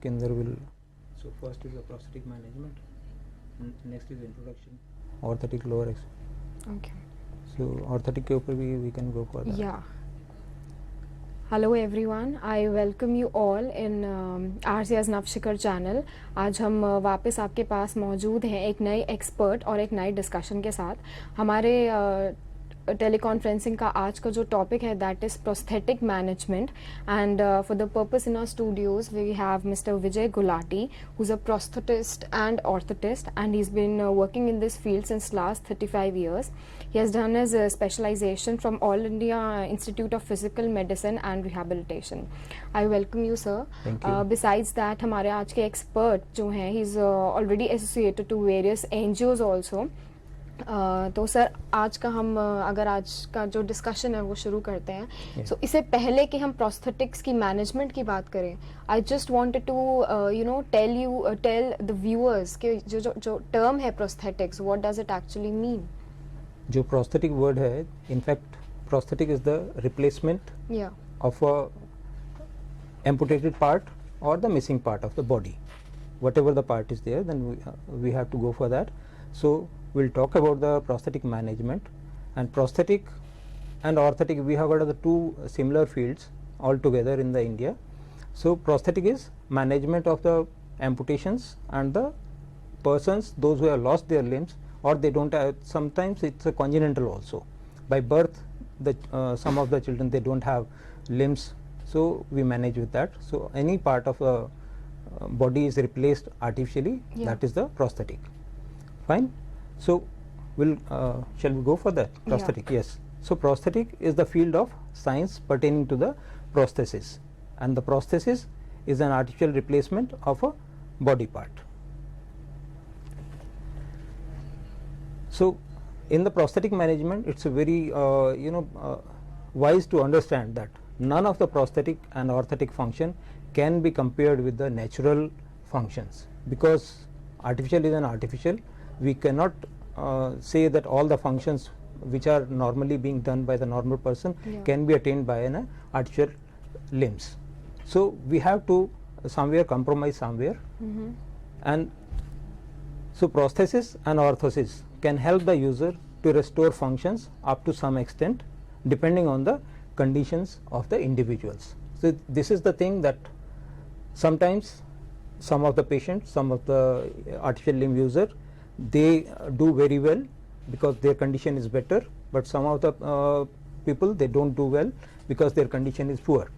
इसके अंदर will. So first is the prosthetic management, next is introduction. Orthotic lower Okay. So orthotic के ऊपर भी we can go for that. Yeah. Hello everyone, I welcome you all in RCI's Navshikhar channel. आज हम वापस आपके पास मौजूद हैं एक नए एक्सपर्ट और एक नए डिस्कशन के साथ. हमारे टेलीकॉन्फ्रेंसिंग का आज का जो टॉपिक है that is prosthetic management and for the purpose in our studios we have mister Vijay Gulati who is a prosthetist and orthotist and he is been working in this field since last 35 years. He has done his specialization from All India Institute of Physical Medicine and Rehabilitation. I welcome you, sir. Thank you. Besides that, हमारे आज के expert जो हैं, he is already associated to various NGOs also. तो sir आज का हम अगर आज का जो डिस्कशन है वो शुरू करते हैं. सो इससे पहले कि हम प्रोस्थेटिक्स की मैनेजमेंट की बात करें, I just wanted to tell the viewers कि जो टर्म है prosthetics, what does it actually mean. जो prosthetic word है, in fact prosthetic is the replacement of a amputated part or the missing part of the body. Whatever the part is there, then we have to go for that. So we'll talk about the prosthetic management. And prosthetic and orthotic, we have got the two similar fields altogether in the India. So prosthetic is management of the amputations and the persons, those who have lost their limbs or they don't have, sometimes it's a congenital also. By birth, some of the children, they don't have limbs, so we manage with that. So any part of the body is replaced artificially, that is the prosthetic. Fine. So we'll shall we go for that prosthetic? Yes. So prosthetic is the field of science pertaining to the prosthesis, and the prosthesis is an artificial replacement of a body part. So in the prosthetic management, it's a very wise to understand that none of the prosthetic and orthotic function can be compared with the natural functions, because artificial is an artificial. We cannot say that all the functions which are normally being done by the normal person can be attained by an artificial limbs. So we have to somewhere compromise somewhere. And so prosthesis and orthosis can help the user to restore functions up to some extent depending on the conditions of the individuals. So this is the thing that sometimes some of the patients, some of the artificial limb user, they do very well because their condition is better, but some of the people, they don't do well because their condition is poor.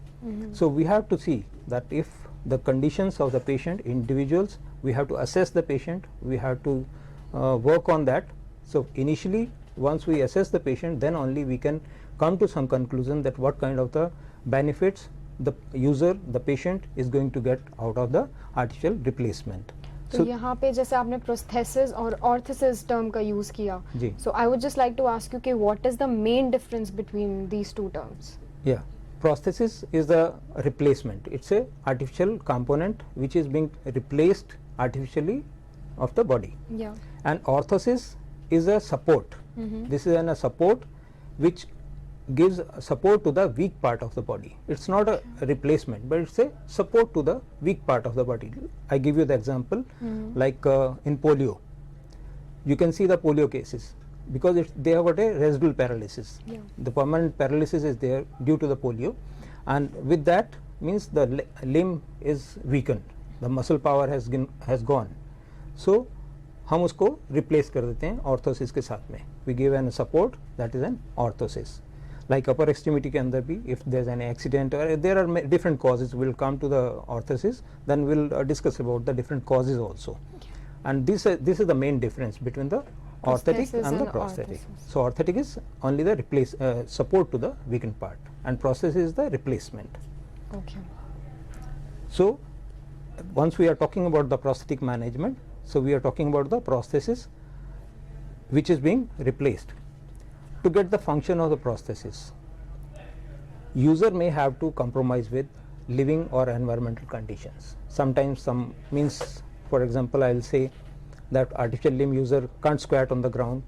So we have to see that if the conditions of the patient, individuals, we have to assess the patient, we have to work on that. So initially, once we assess the patient, then only we can come to some conclusion that what kind of the benefits the user, the patient is going to get out of the artificial replacement. तो यहाँ पे जैसे आपने prosthesis और orthosis term का use किया, so I would just like to ask you कि what is the main difference between these two terms. या prosthesis is the replacement. It's a artificial component which is being replaced artificially of the body. And orthosis is a support. This is a support which gives support to the weak part of the body. It's not a replacement, but it's a support to the weak part of the body. I give you the example, like in polio. You can see the polio cases because they have got a residual paralysis. The permanent paralysis is there due to the polio, and with that means the limb is weakened, the muscle power has gone. So हम उसको replace कर देते हैं orthosis के साथ में. We give an support, that is an orthosis. Like upper extremity के अंदर भी, if there is an accident or there are different causes, we'll come to the orthosis, then we'll discuss about the different causes also. And this is the main difference between the orthotic and the prosthetic. So orthotic is only the support to the weakened part, and prosthesis is the replacement. Okay. So once we are talking about the prosthetic management, so we are talking about the prosthesis which is being replaced. To get the function of the prosthesis, user may have to compromise with living or environmental conditions. Sometimes for example, I will say that artificial limb user can't squat on the ground.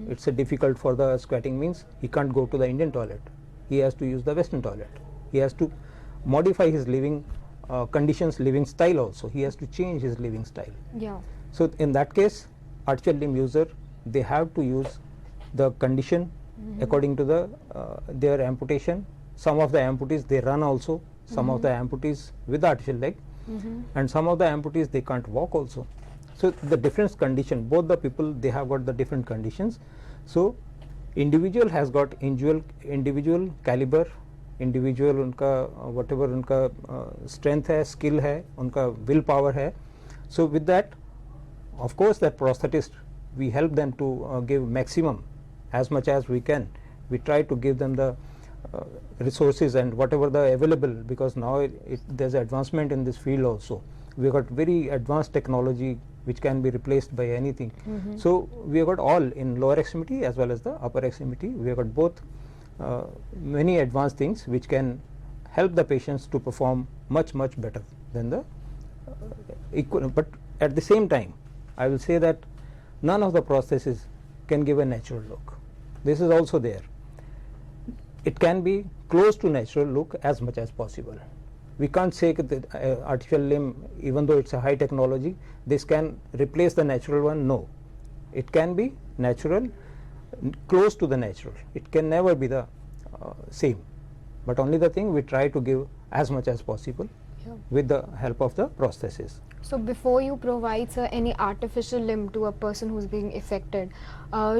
It's difficult for the squatting, means he can't go to the Indian toilet. He has to use the Western toilet. He has to modify his living conditions living style also. He has to change his living style. Yeah. So in that case, artificial limb user, they have to use the condition according to the their amputation. Some of the amputees they run also, some of the amputees with the artificial leg, and some of the amputees they can't walk also. So the different condition, both the people they have got the different conditions. So individual has got individual caliber, individual उनका whatever उनका strength है, skill है, उनका will power है. So with that, of course, that prosthetist, we help them to give maximum as much as we can. We try to give them the resources and whatever the available, because now there's advancement in this field also. We got very advanced technology which can be replaced by anything. So we have got all in lower extremity as well as the upper extremity. We have got both many advanced things which can help the patients to perform much better than the equal. But at the same time, I will say that none of the prostheses can give a natural look. This is also there. It can be close to natural look as much as possible. We can't say that the artificial limb, even though it's a high technology, this can replace the natural one. No, it can be natural, close to the natural. It can never be the same, but only the thing we try to give as much as possible with the help of the prosthesis. So before you provide, sir, any artificial limb to a person who's being affected,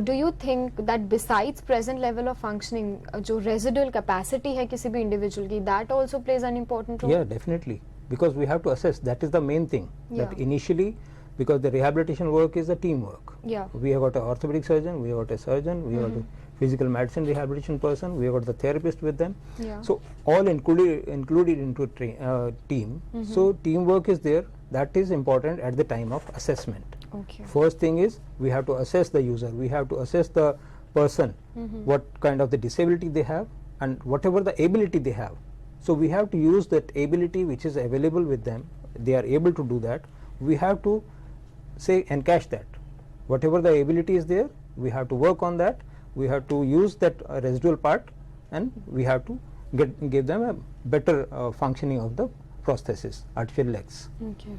do you think that besides present level of functioning, जो residual capacity है किसी भी individual की, that also plays an important role? Yeah, definitely, because we have to assess. That is the main thing. That initially, because the rehabilitation work is a teamwork. Yeah. We have got an orthopedic surgeon, we have got a surgeon, we have got a physical medicine rehabilitation person, we have got the therapist with them. Yeah. So all included into a team. So teamwork is there. That is important at the time of assessment. Okay. First thing is we have to assess the user. We have to assess the person, what kind of the disability they have and whatever the ability they have. So we have to use that ability which is available with them. They are able to do that. We have to say encash that. Whatever the ability is there, we have to work on that. We have to use that residual part, and we have to give them a better functioning of the prosthesis, artificial legs. Okay.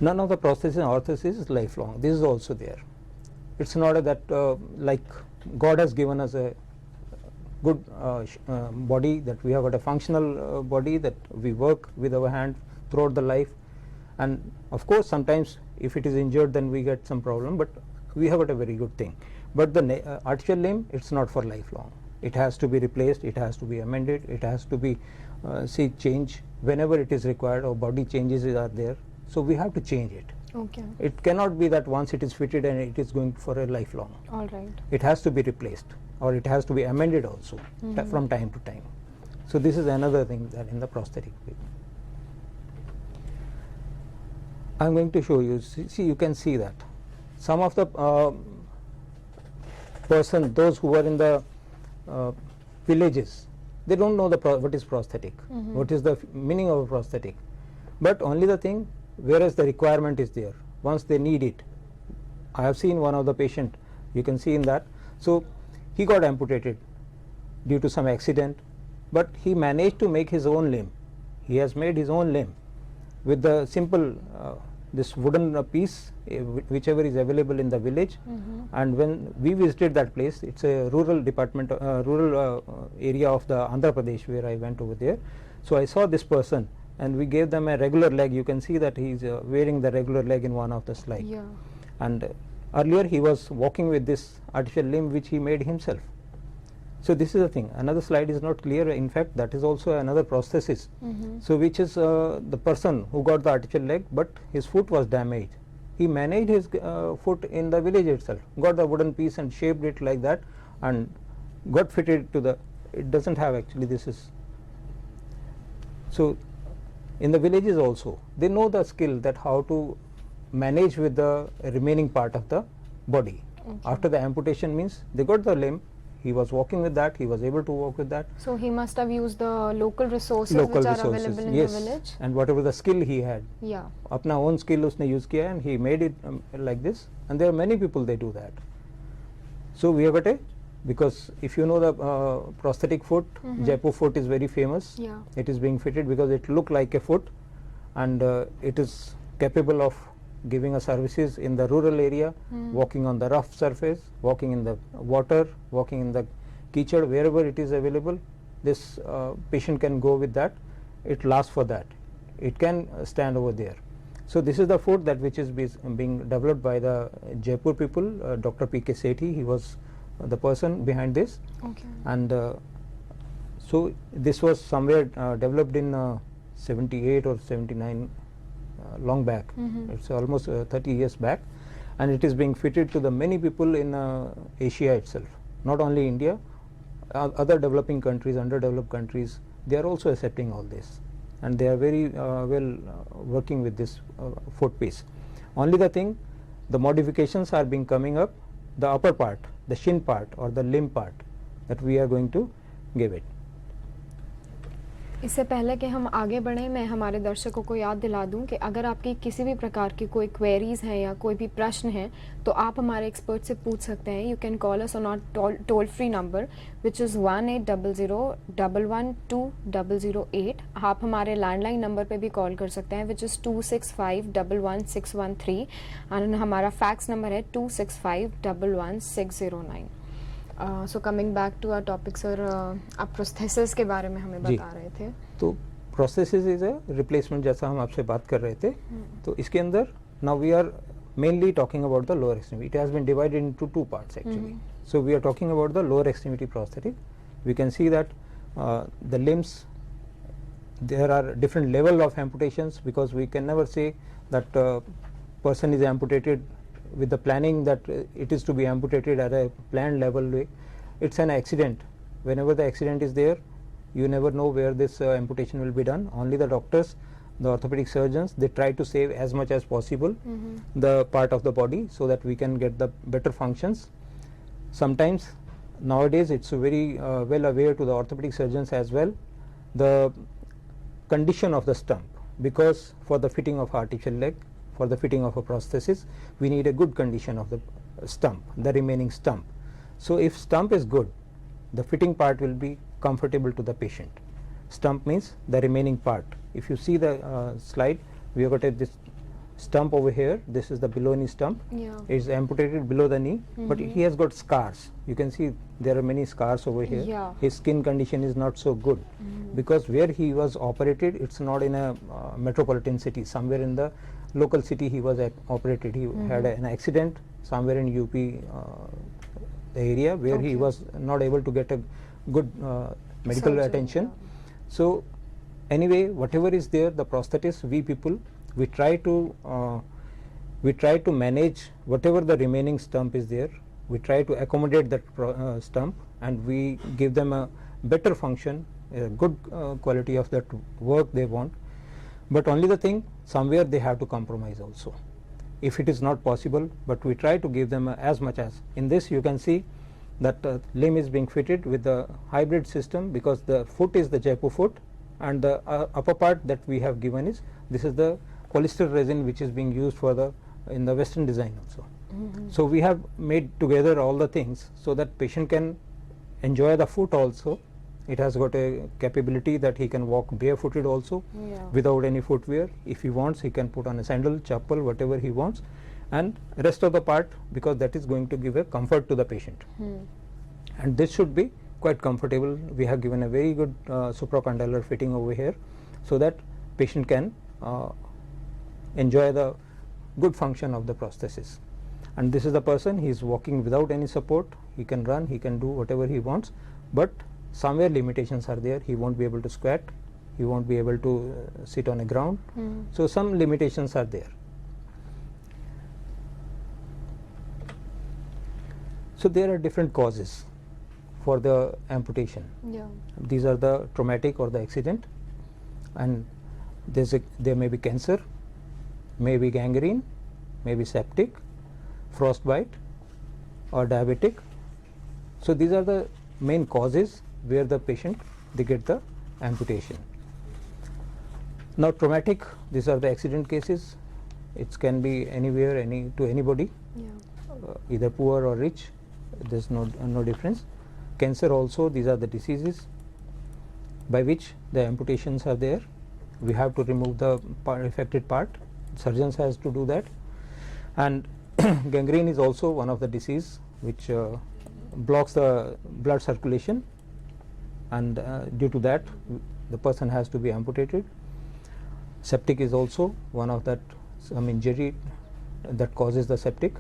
None of the prosthesis and orthosis is lifelong. This is also there. It's not that like God has given us a good body, that we have got a functional body, that we work with our hand throughout the life, and of course sometimes if it is injured then we get some problem, but we have got a very good thing. But the artificial limb, it's not for lifelong. It has to be replaced, it has to be amended, it has to be change whenever it is required, or body changes are there, so we have to change it. Okay. It cannot be that once it is fitted and it is going for a lifelong. All right. It has to be replaced, or it has to be amended also from time to time. So this is another thing that in the prosthetic way. I am going to show you. See, you can see that some of the those who are in the villages, they don't know what is prosthetic, what is the meaning of a prosthetic. But only the thing, whereas the requirement is there, once they need it. I have seen one of the patient, you can see in that. So he got amputated due to some accident, but he managed to make his own limb. He has made his own limb with the simple this wooden piece, whichever is available in the village. And when we visited that place, it's a rural department, rural area of the Andhra Pradesh, where I went over there. So I saw this person, and we gave them a regular leg. You can see that he is wearing the regular leg in one of the slides. Yeah. And earlier he was walking with this artificial limb which he made himself. So this is the thing. Another slide is not clear. In fact, that is also another prosthesis. So which is the person who got the artificial leg, but his foot was damaged. He managed his foot in the village itself, got the wooden piece and shaped it like that, and got fitted to the. It doesn't have actually. This is. So in the villages also, they know the skill that how to manage with the remaining part of the body. Okay. After the amputation means they got the limb. He was walking with that, he was able to walk with that. So he must have used the local resources which are available in the village. And whatever the skill he had, Yeah. अपना own skill उसने use किया, and he made it like this. And there are many people they do that. So we have got a because if you know the prosthetic foot, Jaipur foot is very famous. Yeah. It is being fitted because it look like a foot, and it is capable of giving us services in the rural area, walking on the rough surface, walking in the water, walking in the kitchen, wherever it is available. This patient can go with that. It lasts for that. It can stand over there. So this is the foot that which is being developed by the Jaipur people. Dr. P.K. Sethi, he was the person behind this. Okay. And so this was somewhere developed in 78 or 79, long back. It's almost 30 years back, and it is being fitted to the many people in Asia itself, not only India, other developing countries, underdeveloped countries. They are also accepting all this, and they are very well working with this foot piece. Only the thing, the modifications are being coming up, the upper part, the shin part or the limb part, that we are going to give it. इससे पहले कि हम आगे बढ़ें, मैं हमारे दर्शकों को याद दिला दूं कि अगर आपकी किसी भी प्रकार की कोई क्वेरीज हैं या कोई भी प्रश्न है तो आप हमारे एक्सपर्ट से पूछ सकते हैं. You can call us on our toll free number which is 1800112008. आप हमारे लैंडलाइन नंबर पे भी कॉल कर सकते हैं विच इज़ 265111613 एंड हमारा फैक्स नंबर है 265111609. So coming back to our topic sir, आप प्रोस्थेसिस के बारे में हमें बता रहे थे. तो प्रोस्थेसिस इज अ रिप्लेसमेंट, जैसा हम आपसे बात कर रहे थे. तो इसके अंदर now we are mainly talking about the lower extremity. It has been divided into two parts actually. So we are talking about the lower extremity prosthetic. We can see that the limbs, there are different level of amputations, because we can never say that person is amputated with the planning that it is to be amputated at a planned level way. It's an accident. Whenever the accident is there, you never know where this amputation will be done. Only the doctors, the orthopedic surgeons, they try to save as much as possible the part of the body so that we can get the better functions. Sometimes nowadays it's very well aware to the orthopedic surgeons as well, the condition of the stump, because for the fitting of artificial leg, for the fitting of a prosthesis, we need a good condition of the stump, the remaining stump. So if stump is good, the fitting part will be comfortable to the patient. Stump means the remaining part. If you see the slide, we have got this stump over here. This is the below knee stump. Yeah. It's amputated below the knee, but he has got scars. You can see there are many scars over here. Yeah. His skin condition is not so good because where he was operated, it's not in a metropolitan city. Somewhere in the local city he was operated. He had an accident somewhere in UP, the area where he was not able to get a good medical Surgery, attention. yeah. So anyway, whatever is there, the prosthetists, we people, we try to manage whatever the remaining stump is there. We try to accommodate that stump, and we give them a better function, a good quality of that work they want. But only the thing, somewhere they have to compromise also, if it is not possible. But we try to give them as much as. In this you can see that limb is being fitted with the hybrid system, because the foot is the Jaipur foot, and the upper part that we have given is, this is the polyester resin which is being used for the in the Western design also. So we have made together all the things so that patient can enjoy the foot also. It has got a capability that he can walk barefooted also, without any footwear. If he wants, he can put on a sandal, chappal, whatever he wants, and rest of the part, because that is going to give a comfort to the patient. And this should be quite comfortable. We have given a very good supracondylar fitting over here, so that patient can enjoy the good function of the prosthesis. And this is the person, he is walking without any support. He can run, he can do whatever he wants, but somewhere limitations are there. He won't be able to squat, he won't be able to sit on a ground. So some limitations are there. So there are different causes for the amputation. These are the traumatic or the accident, and there may be cancer, may be gangrene, may be septic, frostbite, or diabetic. So these are the main causes where the patient, they get the amputation. Now traumatic, these are the accident cases. It can be anywhere, to anybody, either poor or rich. there's no difference. Cancer also, these are the diseases by which the amputations are there. We have to remove the affected part. Surgeons has to do that. And gangrene is also one of the disease which blocks the blood circulation, and due to that the person has to be amputated. Septic is also one of that, some injury that causes the septic.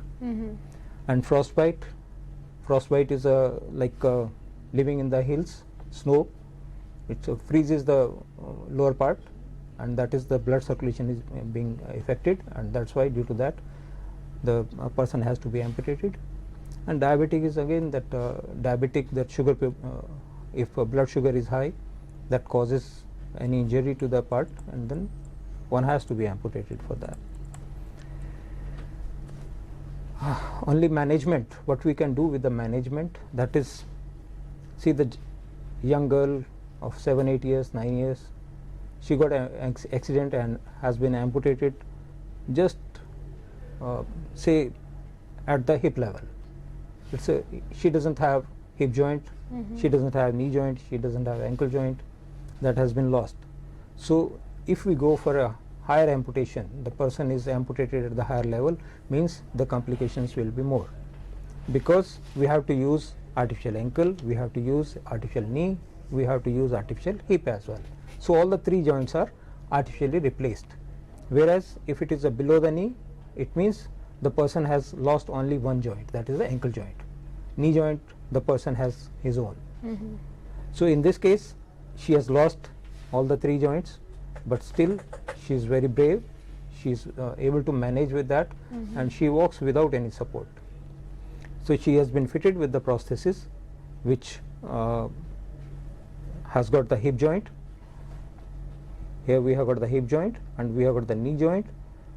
And frostbite is living in the hills, snow, it freezes the lower part, and that is the blood circulation is being affected, and that's why due to that the person has to be amputated. And diabetic is again that diabetic, that sugar, if blood sugar is high, that causes any injury to the part, and then one has to be amputated for that. Only management, what we can do with the management, that is, see the young girl of 7, 8 years, 9 years, she got an accident and has been amputated just say at the hip level. She doesn't have hip joint, she doesn't have knee joint, she doesn't have ankle joint, that has been lost. So if we go for a higher amputation, the person is amputated at the higher level, means the complications will be more, because we have to use artificial ankle, we have to use artificial knee, we have to use artificial hip as well. So all the 3 joints are artificially replaced. Whereas if it is below the knee, it means the person has lost only one joint, that is the ankle joint. Knee joint, the person has his own. So in this case, she has lost all the 3 joints, but still she is very brave, she is able to manage with that, and she walks without any support. So she has been fitted with the prosthesis which has got the hip joint. Here we have got the hip joint, and we have got the knee joint,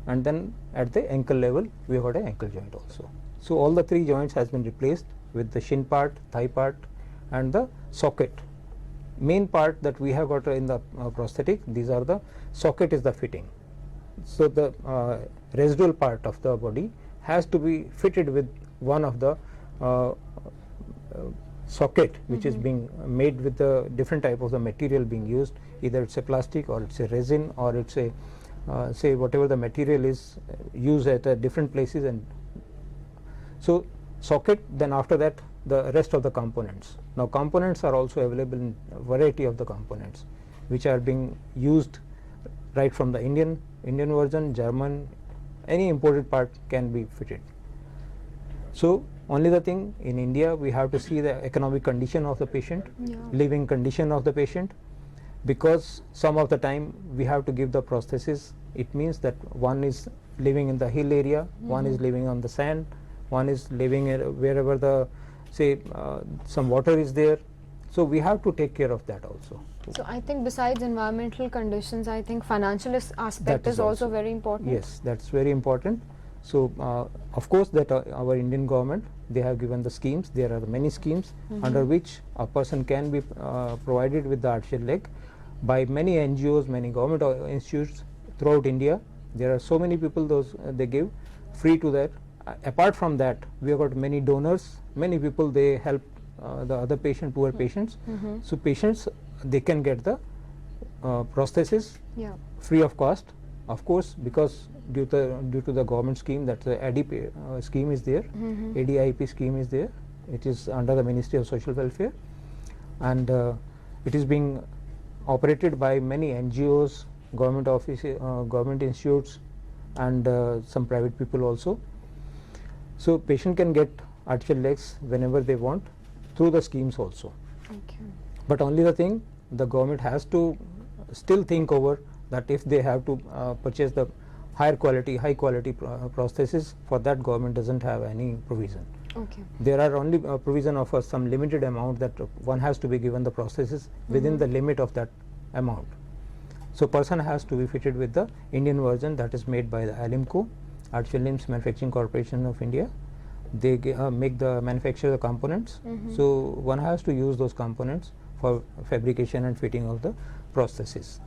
and then at the ankle level we have got an ankle joint also. So all the 3 joints has been replaced with the shin part, thigh part, and the socket. Main part that we have got in the prosthetic, these are the socket is the fitting. So the residual part of the body has to be fitted with one of the socket which is being made with the different type of the material being used, either it's a plastic or it's a resin or it's a say whatever the material is used at different places. And so socket, then after that the rest of the components. Now components are also available in a variety of the components which are being used right from the Indian version, German, any imported part can be fitted. So only the thing, in India we have to see the economic condition of the patient, living condition of the patient, because some of the time we have to give the prosthesis. It means that one is living in the hill area, one is living on the sand, one is living wherever the say some water is there. So we have to take care of that also. So I think besides environmental conditions, I think financial aspect is also very important. Yes, that's very important. So of course that our Indian government, they have given the schemes. There are many schemes under which a person can be provided with the artificial leg by many NGOs, many government institutes throughout India. There are so many people those they give free to that. Apart from that, we have got many donors, many people, they help the other patient, poor patients. So patients, they can get the prosthesis free of cost, of course, because due to the government scheme, that the ADP scheme is there, ADIP scheme is there. It is under the Ministry of Social Welfare, and it is being operated by many NGOs, government offices, government institutes, and some private people also. So patient can get artificial legs whenever they want through the schemes also. But only the thing, the government has to still think over that if they have to purchase the high quality prosthesis, for that government doesn't have any provision. There are only provision of some limited amount that one has to be given the prosthesis within the limit of that amount. So person has to be fitted with the Indian version that is made by the Alimco, Artificial Limbs Manufacturing Corporation of India. They make the manufacture the components. So one has to use those components for fabrication and fitting of the prosthesis.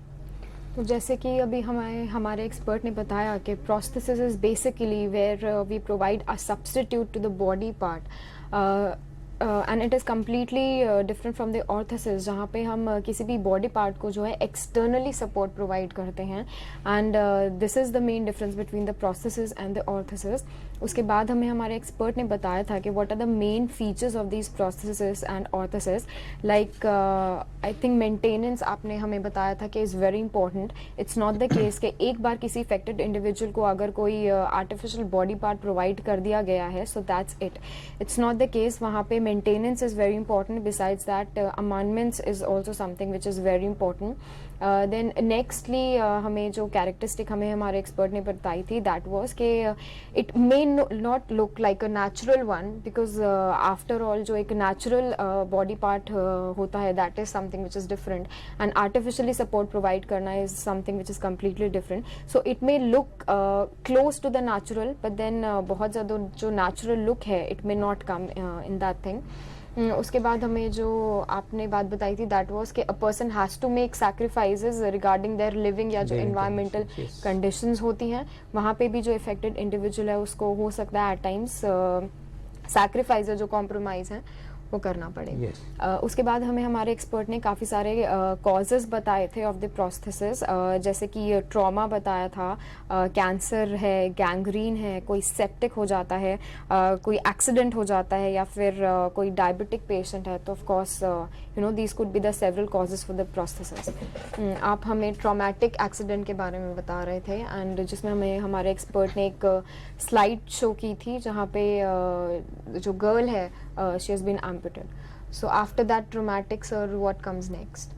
तो जैसे कि अभी हमारे expert ने बताया कि prosthesis is basically where we provide a substitute to the body part and it is completely different from the orthosis, जहाँ पे हम किसी भी बॉडी पार्ट को जो है एक्सटर्नली सपोर्ट प्रोवाइड करते हैं, and this is the main difference between the prosthesis and the orthosis. उसके बाद हमें हमारे एक्सपर्ट ने बताया था कि what are the main features of this prosthesis and orthosis. Like I think maintenance आपने हमें बताया था कि is very important. It's not the case कि एक बार किसी इफेक्टेड इंडिविजुअल को अगर कोई आर्टिफिशियल बॉडी पार्ट प्रोवाइड कर दिया गया है, so that's it. It's not the case. वहाँ पे maintenance is very important. Besides that amendments is also something which is very important. Then nextly हमें जो कैरेक्टरिस्टिक हमें हमारे एक्सपर्ट ने बताई थी, दैट वॉज कि it may not look like a natural one, because after all जो एक नेचुरल बॉडी पार्ट होता है, that is something which is different, and artificially support provide करना is something which is completely different. So it may look close to the natural, but then बहुत ज़्यादा जो natural look है, it may not come in that thing. उसके बाद हमें जो आपने बात बताई थी, दैट वाज कि a person has to make sacrifices regarding their living, या जो Living environmental conditions, yes. Conditions होती हैं, वहाँ पे भी जो इफेक्टेड इंडिविजुअल है उसको हो सकता है एट टाइम्स सैक्रिफाइस, जो कॉम्प्रोमाइज़ हैं, वो करना पड़ेगा. Yes. उसके बाद हमें हमारे एक्सपर्ट ने काफ़ी सारे कॉजेज़ बताए थे ऑफ द प्रोस्थेसिस, जैसे कि ट्रॉमा बताया था, कैंसर है, गैंग्रीन है, कोई सेप्टिक हो जाता है, कोई एक्सीडेंट हो जाता है, या फिर कोई डायबिटिक पेशेंट है, तो of course you know these could be the several causes for the prosthesis. आप हमें ट्रॉमेटिक एक्सीडेंट के बारे में बता रहे थे, एंड जिसमें हमें हमारे एक्सपर्ट ने एक स्लाइड शो की थी जहाँ पे जो गर्ल है, she has been amputated. So after that traumatic, sir, what comes next?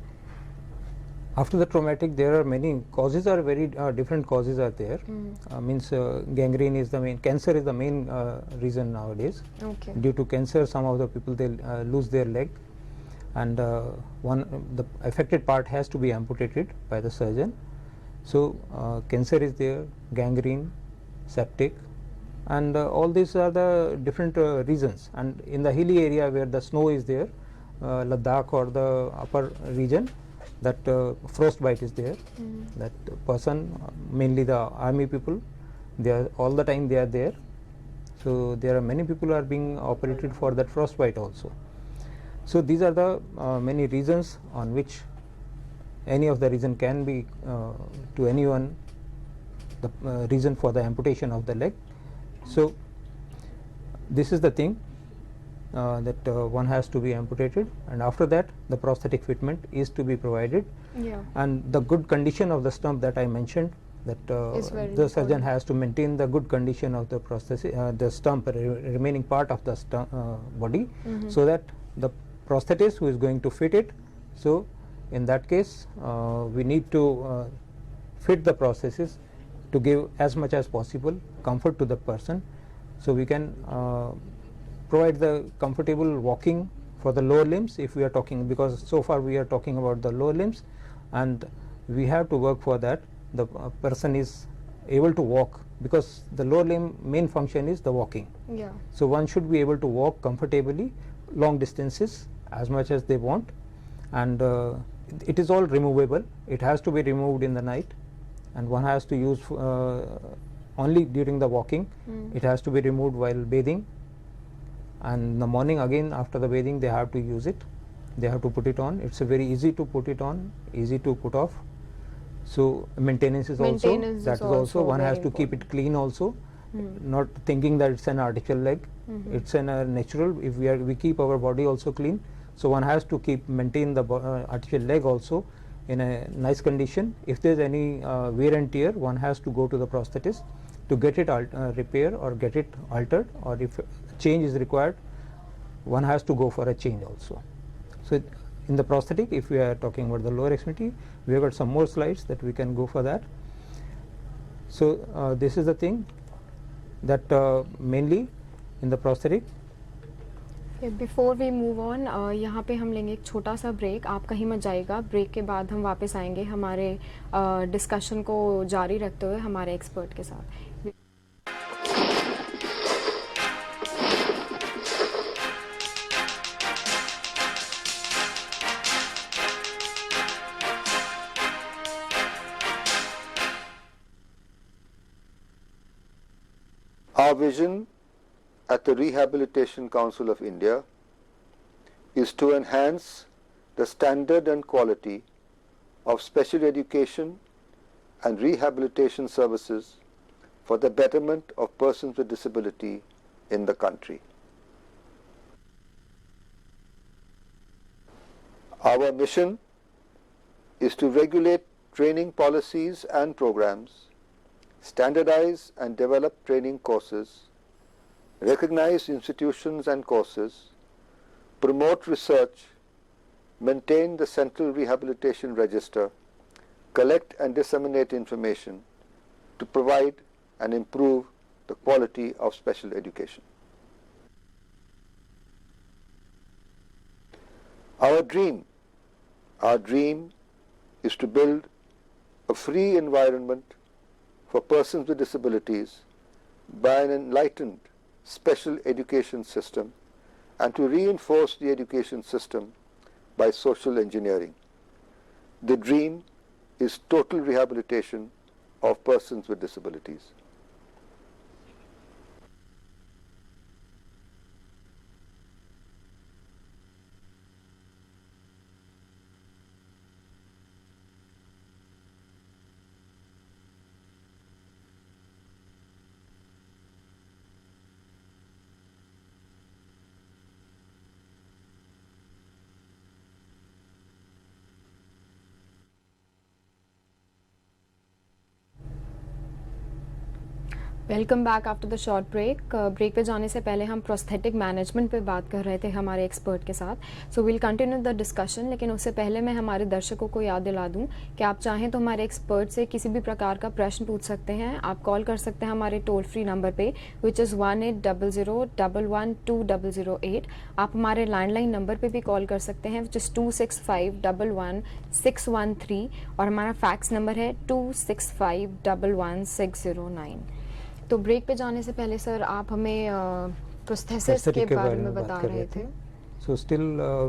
After the traumatic, there are many causes, are very different causes are there. Means gangrene is the main, cancer is the main reason nowadays. Okay. Due to cancer, some of the people they lose their leg, and the affected part has to be amputated by the surgeon. So cancer is there, gangrene, septic, and all these are the different reasons. And in the hilly area where the snow is there, Ladakh or the upper region, that frostbite is there. That person, mainly the army people, they are all the time they are there. So there are many people are being operated for that frostbite also. So these are the many reasons on which any of the reason can be to anyone the reason for the amputation of the leg. So this is the thing that one has to be amputated, and after that the prosthetic fitment is to be provided. Yeah. And the good condition of the stump that I mentioned, that Is very the surgeon important. has to maintain the good condition of the prosthesis, the stump, remaining part of the body, so that the prosthetist who is going to fit it, so in that case we need to fit the prosthesis to give as much as possible comfort to the person, so we can provide the comfortable walking for the lower limbs, if we are talking, because so far we are talking about the lower limbs, and we have to work for that the person is able to walk, because the lower limb main function is the walking. Yeah. So one should be able to walk comfortably long distances as much as they want, and it is all removable. It has to be removed in the night, and one has to use only during the walking. It has to be removed while bathing, and in the morning again after the bathing they have to use it. They have to put it on. It's a very easy to put it on, easy to put off. So maintenance is Maintenance also, that is is also one very has to keep it clean also, not thinking that it's an artificial leg. It's an natural. If we keep our body also clean, so one has to maintain the artificial leg also in a nice condition. If there's any wear and tear, one has to go to the prosthetist to get it repair or get it altered, or if change is required, one has to go for a change also. So in the prosthetic, if we are talking about the lower extremity, we have got some more slides that we can go for that. So this is the thing that mainly in the prosthetic. Before we move on, यहाँ पे हम लेंगे एक छोटा सा break. आप कहीं मत जाइएगा. ब्रेक के बाद हम वापस आएंगे हमारे डिस्कशन को जारी रखते हुए हमारे एक्सपर्ट के साथ. Our vision at the Rehabilitation Council of India is to enhance the standard and quality of special education and rehabilitation services for the betterment of persons with disability in the country. Our mission is to regulate training policies and programs, standardize and develop training courses, recognize institutions and courses, promote research, maintain the Central Rehabilitation Register, collect and disseminate information to provide and improve the quality of special education. Our dream is to build a free environment for persons with disabilities by an enlightened special education system and to reinforce the education system by social engineering. The dream is total rehabilitation of persons with disabilities. Welcome back after the short break. Break पे जाने से पहले हम prosthetic management पे बात कर रहे थे हमारे एक्सपर्ट के साथ. So will continue the discussion, लेकिन उससे पहले मैं हमारे दर्शकों को याद दिला दूं कि आप चाहें तो हमारे एक्सपर्ट से किसी भी प्रकार का प्रश्न पूछ सकते हैं. आप कॉल कर सकते हैं हमारे टोल फ्री नंबर पे विच इज़ 1800112008. आप हमारे लैंडलाइन नंबर पे भी कॉल कर सकते हैं विच इज़ 265111613 और हमारा फैक्स नंबर है 265111609. तो ब्रेक पे जाने से पहले सर आप हमें प्रोस्थेसिस के बारे में बता रहे थे. So still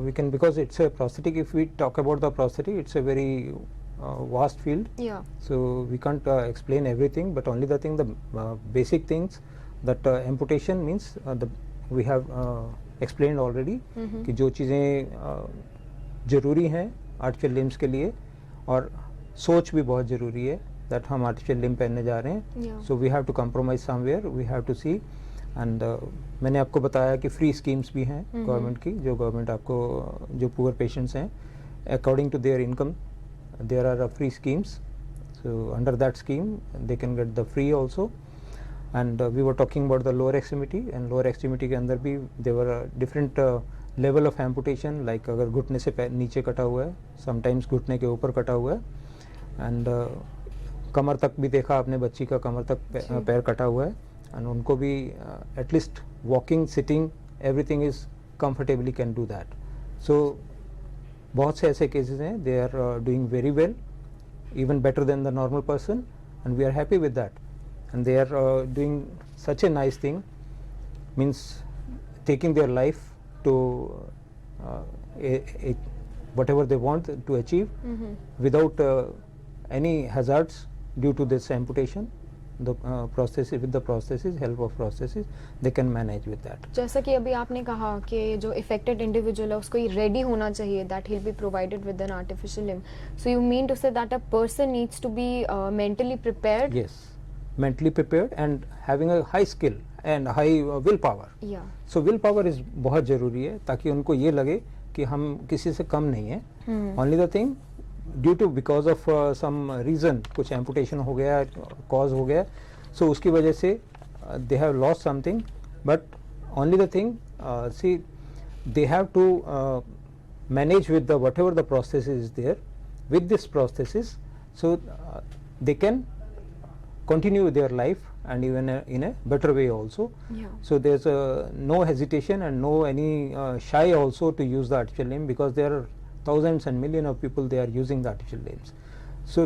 we can, because it's a prosthetic, if we talk about the prosthetic, it's a very vast field. Yeah. So we can't explain everything, but only the thing, the basic things that amputation means we have explained already कि जो चीज़ें ज़रूरी हैं artificial limbs के लिए, और सोच भी बहुत ज़रूरी है that हम आर्टिफिशियल लिम्ब पहनने जा रहे हैं. So we have to compromise somewhere, we have to see. And मैंने आपको बताया कि फ्री स्कीम्स भी हैं गवर्नमेंट की, जो गवर्नमेंट आपको, जो पुअर पेशेंट्स हैं, according to their income there are free schemes. So under that scheme they can get the free also. And we were talking about the lower extremity, and lower extremity के अंदर भी there different level of amputation. Like अगर घुटने से नीचे कटा हुआ है, समटाइम्स घुटने के ऊपर कटा हुआ है, एंड कमर तक भी देखा आपने, बच्ची का कमर तक पैर कटा हुआ है, एंड उनको भी at least walking, sitting, everything is comfortably can do that. So बहुत से ऐसे केसेस हैं, they are doing very well, even better than the normal person, and we are happy with that. And they are doing such a nice thing, means taking their life to whatever they want to achieve without any hazards due to this amputation. The prosthesis, with the prosthesis, help of prosthesis, they can manage with that. जैसा कि अभी आपने कहा कि जो affected individual है उसको ये ready होना चाहिए that he'll be provided with an artificial limb. So you mean to say that a person needs to be mentally prepared? Yes, mentally prepared and having a high skill and high willpower. Yeah. So willpower is बहुत ज़रूरी है ताकि उनको ये लगे कि हम किसी से कम नहीं है. Only the thing, due to because of some reason कुछ एम्पुटेशन हो गया, कॉज हो गया, सो उसकी वजह से they have lost something. But only the thing, see they have to manage with the whatever the process is there with this processes, so they can continue their life and even in a better way also. Yeah. So there's no hesitation and no any shy also to use the artificial limb, because there are thousands and millions of people, they are using the artificial limbs. So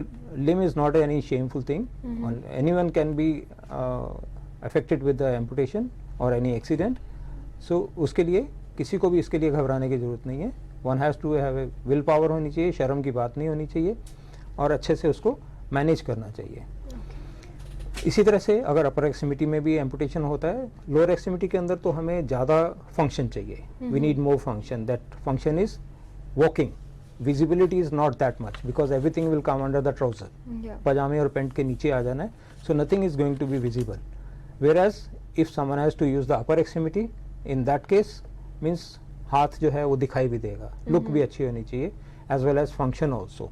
limb is not any shameful thing. Anyone can be affected with the amputation or any accident. So उसके लिए किसी को भी इसके लिए घबराने की ज़रूरत नहीं है. One has to have a will power होनी चाहिए, शर्म की बात नहीं होनी चाहिए, और अच्छे से उसको मैनेज करना चाहिए. इसी तरह से अगर अपर एक्सट्रीमिटी में भी एम्पुटेशन होता है, लोअर एक्सट्रीमिटी के अंदर तो हमें ज़्यादा फंक्शन चाहिए, we need more function. That function is walking. Visibility is not that much because everything will come under the trouser. पजामे और पेंट के नीचे आ जाना है, so nothing is going to be visible. Where if someone has to use the upper extremity, in that case means हाथ जो है वो दिखाई भी देगा, लुक भी अच्छी होनी चाहिए, as well as function also.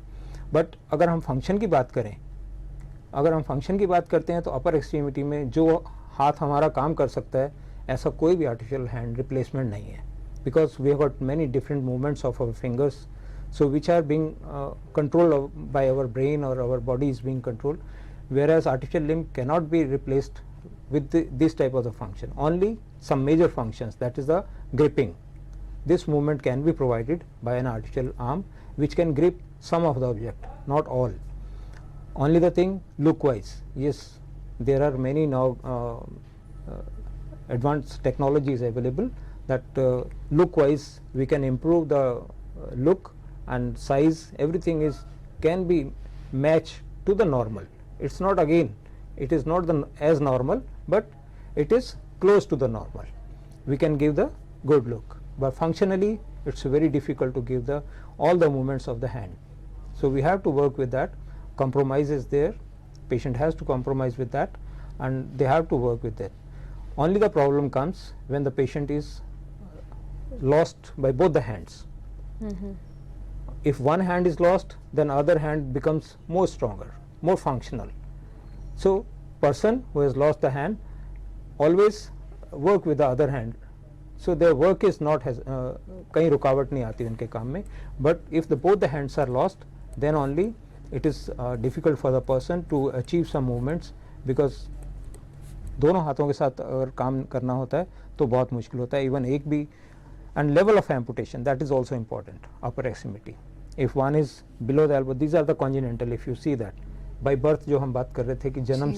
But अगर हम फंक्शन की बात करें, अगर हम फंक्शन की बात करते हैं तो अपर एक्सट्रीमिटी में जो हाथ हमारा काम कर सकता है, ऐसा कोई भी आर्टिफिशियल हैंड रिप्लेसमेंट नहीं है, because we have got many different movements of our fingers, so which are being controlled by our brain or our body is being controlled, whereas artificial limb cannot be replaced with this type of the function. Only some major functions, that is the gripping. This movement can be provided by an artificial arm which can grip some of the object, not all. Only the thing look wise, yes, there are many now advanced technologies available that look wise we can improve the look and size, everything is can be matched to the normal. It's not, again it is not as normal, but it is close to the normal. We can give the good look, but functionally it's very difficult to give the all the movements of the hand. So we have to work with that. Compromise is there, patient has to compromise with that, and they have to work with that. Only the problem comes when the patient is lost by both the hands. If one hand is lost, then other hand becomes more stronger, more functional. So person who has lost the hand always work with the other hand, so their work is not has कहीं रुकावट नहीं आती उनके काम में. But if the both the hands are lost, then only it is difficult for the person to achieve some movements, because दोनों हाथों के साथ अगर काम करना होता है तो बहुत मुश्किल होता है. इवन एक भी, and level of amputation, that is also important. Upper extremity, if one is below the elbow, these are the congenital, if you see that by birth, जो हम बात कर रहे थे कि जन्म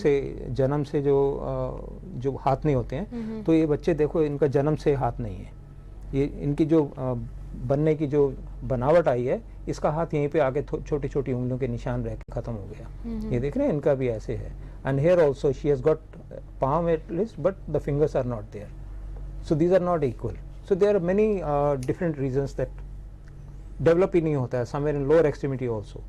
से जो हाथ नहीं होते हैं, तो ये बच्चे देखो इनका जन्म से हाथ नहीं है, ये इनकी जो बनने की जो बनावट आई है, इसका हाथ यहीं पे आके छोटी छोटी उंगलियों के निशान रह के खत्म हो गया. ये देख रहे हैं, इनका भी ऐसे है. And here also she has got palm at least, but the fingers are not there, so these are not equal. So there are many different reasons that develop ही नहीं होता है. somewhere in lower extremity also,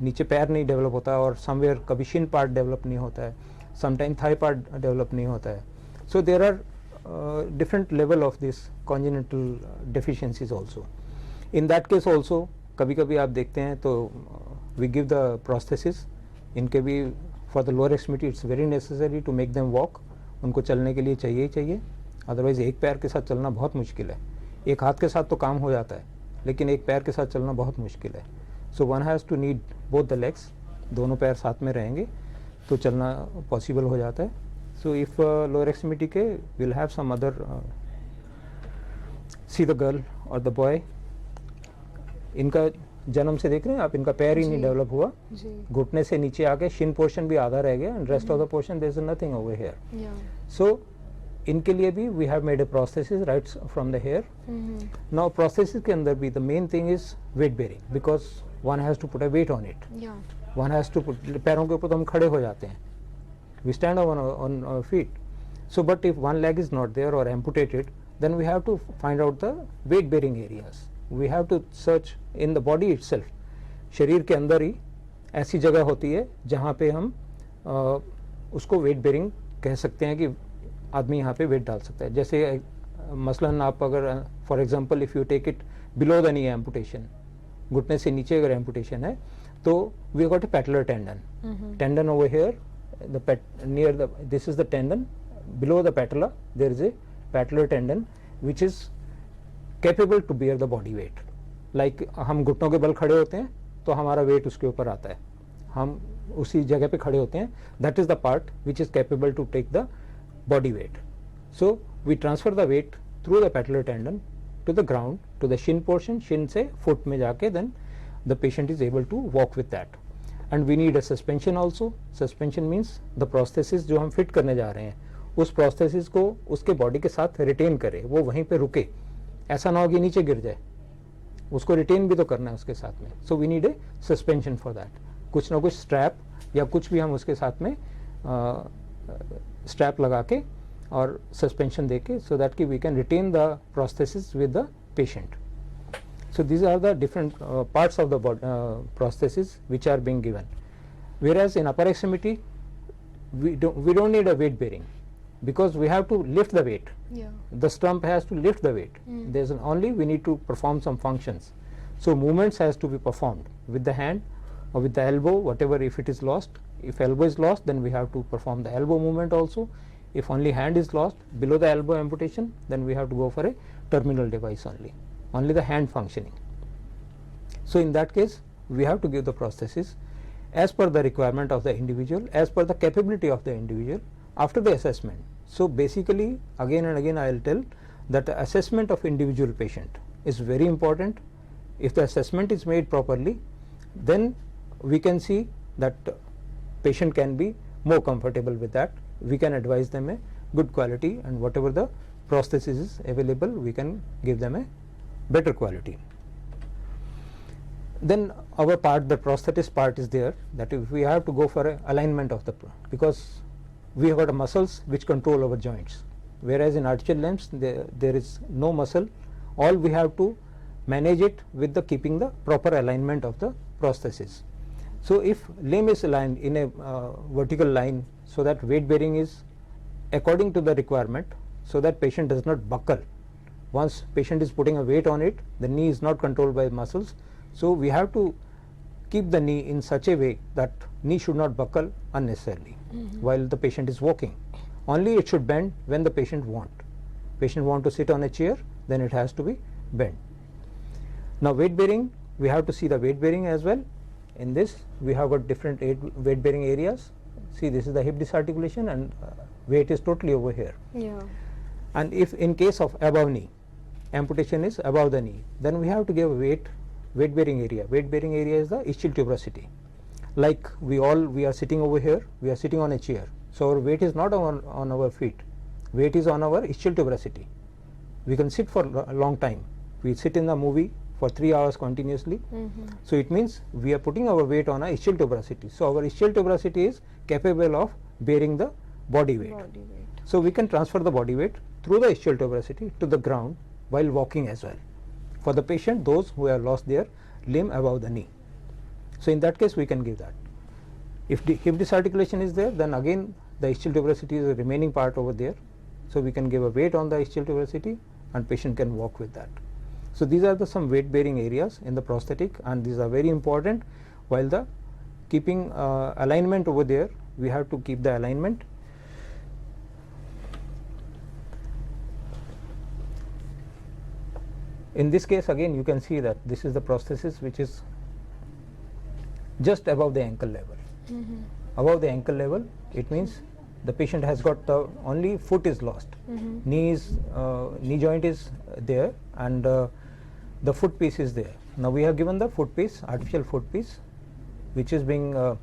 नीचे पैर नहीं develop होता है, और somewhere कभी shin part डेवलप नहीं होता है, sometimes thigh part डेवलप नहीं होता है. So there are different level of this congenital deficiencies also. In that case also कभी कभी आप देखते हैं तो we give the prosthesis. इनके भी for the lower extremity it's very necessary to make them walk. उनको चलने के लिए चाहिए ही चाहिए, अदरवाइज एक पैर के साथ चलना बहुत मुश्किल है. एक हाथ के साथ तो काम हो जाता है, लेकिन एक पैर के साथ चलना बहुत मुश्किल है. So one has to need both the legs, दोनों पैर साथ में रहेंगे तो चलना पॉसिबल हो जाता है. सो इफ लोअर एक्सट्रीमिटी के will have some other, see the girl और द बॉय, इनका जन्म से देख रहे हैं आप, इनका पैर ही नहीं डेवलप हुआ, घुटने से नीचे आके शिन पोर्शन भी आधा रह गया, and rest of the portion there is nothing over here. So इनके लिए भी we have made a prosthesis right from the here. Now prosthesis के अंदर भी the main thing is weight bearing, because one has to put a weight on it. One has to put, पैरों के ऊपर तो हम खड़े हो जाते हैं, we stand on our feet. So but if one leg is not there और amputated, then we have to find out the weight bearing areas. We have to search in the body itself. शरीर के अंदर ही ऐसी जगह होती है जहाँ पे हम उसको वेट बेयरिंग कह सकते हैं कि आदमी यहाँ पे वेट डाल सकता है. जैसे मसलन आप अगर for example if you take it below the knee amputation, घुटने से नीचे अगर एम्पुटेशन है तो we got a patellar tendon. Tendon over here, the near the, this is the tendon, below the patella there is a patellar tendon which is capable to bear the body weight. Like हम घुटनों के बल खड़े होते हैं तो हमारा wait उसके ऊपर आता है, हम उसी जगह पे खड़े होते हैं. That is the part which is capable to take the body weight. So we transfer the weight through the patellar tendon to the ground, to the shin portion, shin से foot में जाके then the patient is able to walk with that. And we need a suspension also. Suspension means the prosthesis जो हम fit करने जा रहे हैं, उस prosthesis को उसके body के साथ retain करे, वो वहीं पे रुके, ऐसा ना हो कि नीचे गिर जाए, उसको retain भी तो करना है उसके साथ में. So we need a suspension for that. कुछ ना कुछ strap या कुछ भी हम उसके साथ में स्ट्रैप लगा के और सस्पेंशन दे के, सो दैट कि we can retain the prosthesis with the patient. So these are the different parts of the prosthesis which are being given. Whereas in upper extremity, we don't need a weight bearing, because we have to lift the weight. Yeah. The stump has to lift the weight. There's only we need to perform some functions. So movements has to be performed with the hand or with the elbow, whatever. If it is lost, if elbow is lost, then we have to perform the elbow movement also. If only hand is lost below the elbow amputation, then we have to go for a terminal device only the hand functioning. So in that case, we have to give the prosthesis as per the requirement of the individual, as per the capability of the individual after the assessment. So basically, again and again I will tell that the assessment of individual patient is very important. If the assessment is made properly, then we can see that patient can be more comfortable with that. We can advise them a good quality, and whatever the prosthesis is available, we can give them a better quality. Then our part, the prosthetist part is there, that if we have to go for a alignment of the, because we have got muscles which control our joints, whereas in artificial limbs there is no muscle. All we have to manage it with the keeping the proper alignment of the prosthesis. So if limb is aligned in a vertical line, so that weight bearing is according to the requirement, so that patient does not buckle. Once patient is putting a weight on it, the knee is not controlled by muscles. So we have to keep the knee in such a way that knee should not buckle unnecessarily while the patient is walking. Only it should bend when the patient want. Patient want to sit on a chair, then it has to be bent. Now weight bearing, we have to see the weight bearing as well. In this we have got different weight bearing areas. See, this is the hip disarticulation, and weight is totally over here. Yeah. And if in case of above knee, amputation is above the knee, then we have to give weight bearing area. Weight bearing area is the ischial tuberosity. Like we are sitting over here, we are sitting on a chair, so our weight is not on our feet, weight is on our ischial tuberosity. We can sit for a long time. We sit in the movie for 3 hours continuously. So it means we are putting our weight on a ischial tuberosity. So our ischial tuberosity is capable of bearing the body weight. So we can transfer the body weight through the ischial tuberosity to the ground while walking as well. For the patient, those who have lost their limb above the knee. So in that case we can give that. If the hip disarticulation is there, then again the ischial tuberosity is the remaining part over there. So we can give a weight on the ischial tuberosity and patient can walk with that. So these are the some weight bearing areas in the prosthetic, and these are very important. While the keeping alignment over there, we have to keep the alignment. In this case again you can see that this is the prosthesis which is just above the ankle level. Above the ankle level, it means the patient has got the only foot is lost. Knee joint is there, and the foot piece is there. Now we have given the foot piece, artificial foot piece, which is being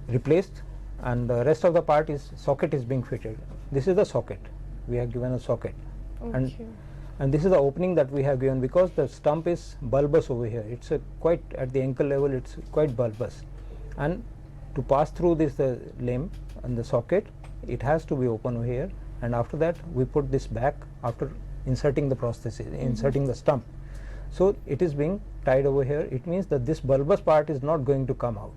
replaced, and the rest of the part is socket is being fitted. This is the socket. We have given a socket. And this is the opening that we have given, because the stump is bulbous over here. It's quite at the ankle level, it's quite bulbous, and to pass through this limb and the socket, it has to be open over here, and after that we put this back after inserting the prosthesis, inserting the stump. So it is being tied over here. It means that this bulbous part is not going to come out.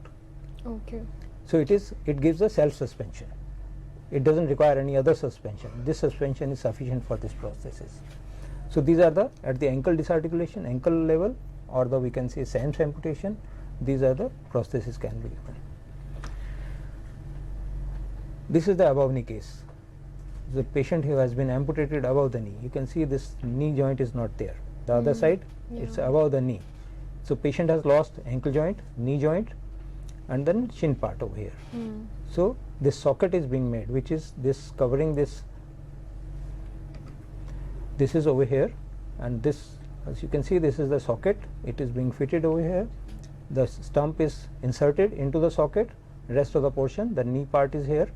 So it gives a self suspension. It doesn't require any other suspension. This suspension is sufficient for this prosthesis. So these are the at the ankle disarticulation, ankle level, or the we can say SAMS amputation. These are the prosthesis can be given. This is the above knee case. The patient who has been amputated above the knee. You can see this knee joint is not there. The other side, it's above the knee. So patient has lost ankle joint, knee joint, and then shin part over here. So this socket is being made, which is this covering this. This is over here, and this, as you can see, this is the socket. It is being fitted over here. The stump is inserted into the socket. Rest of the portion, the knee part is here,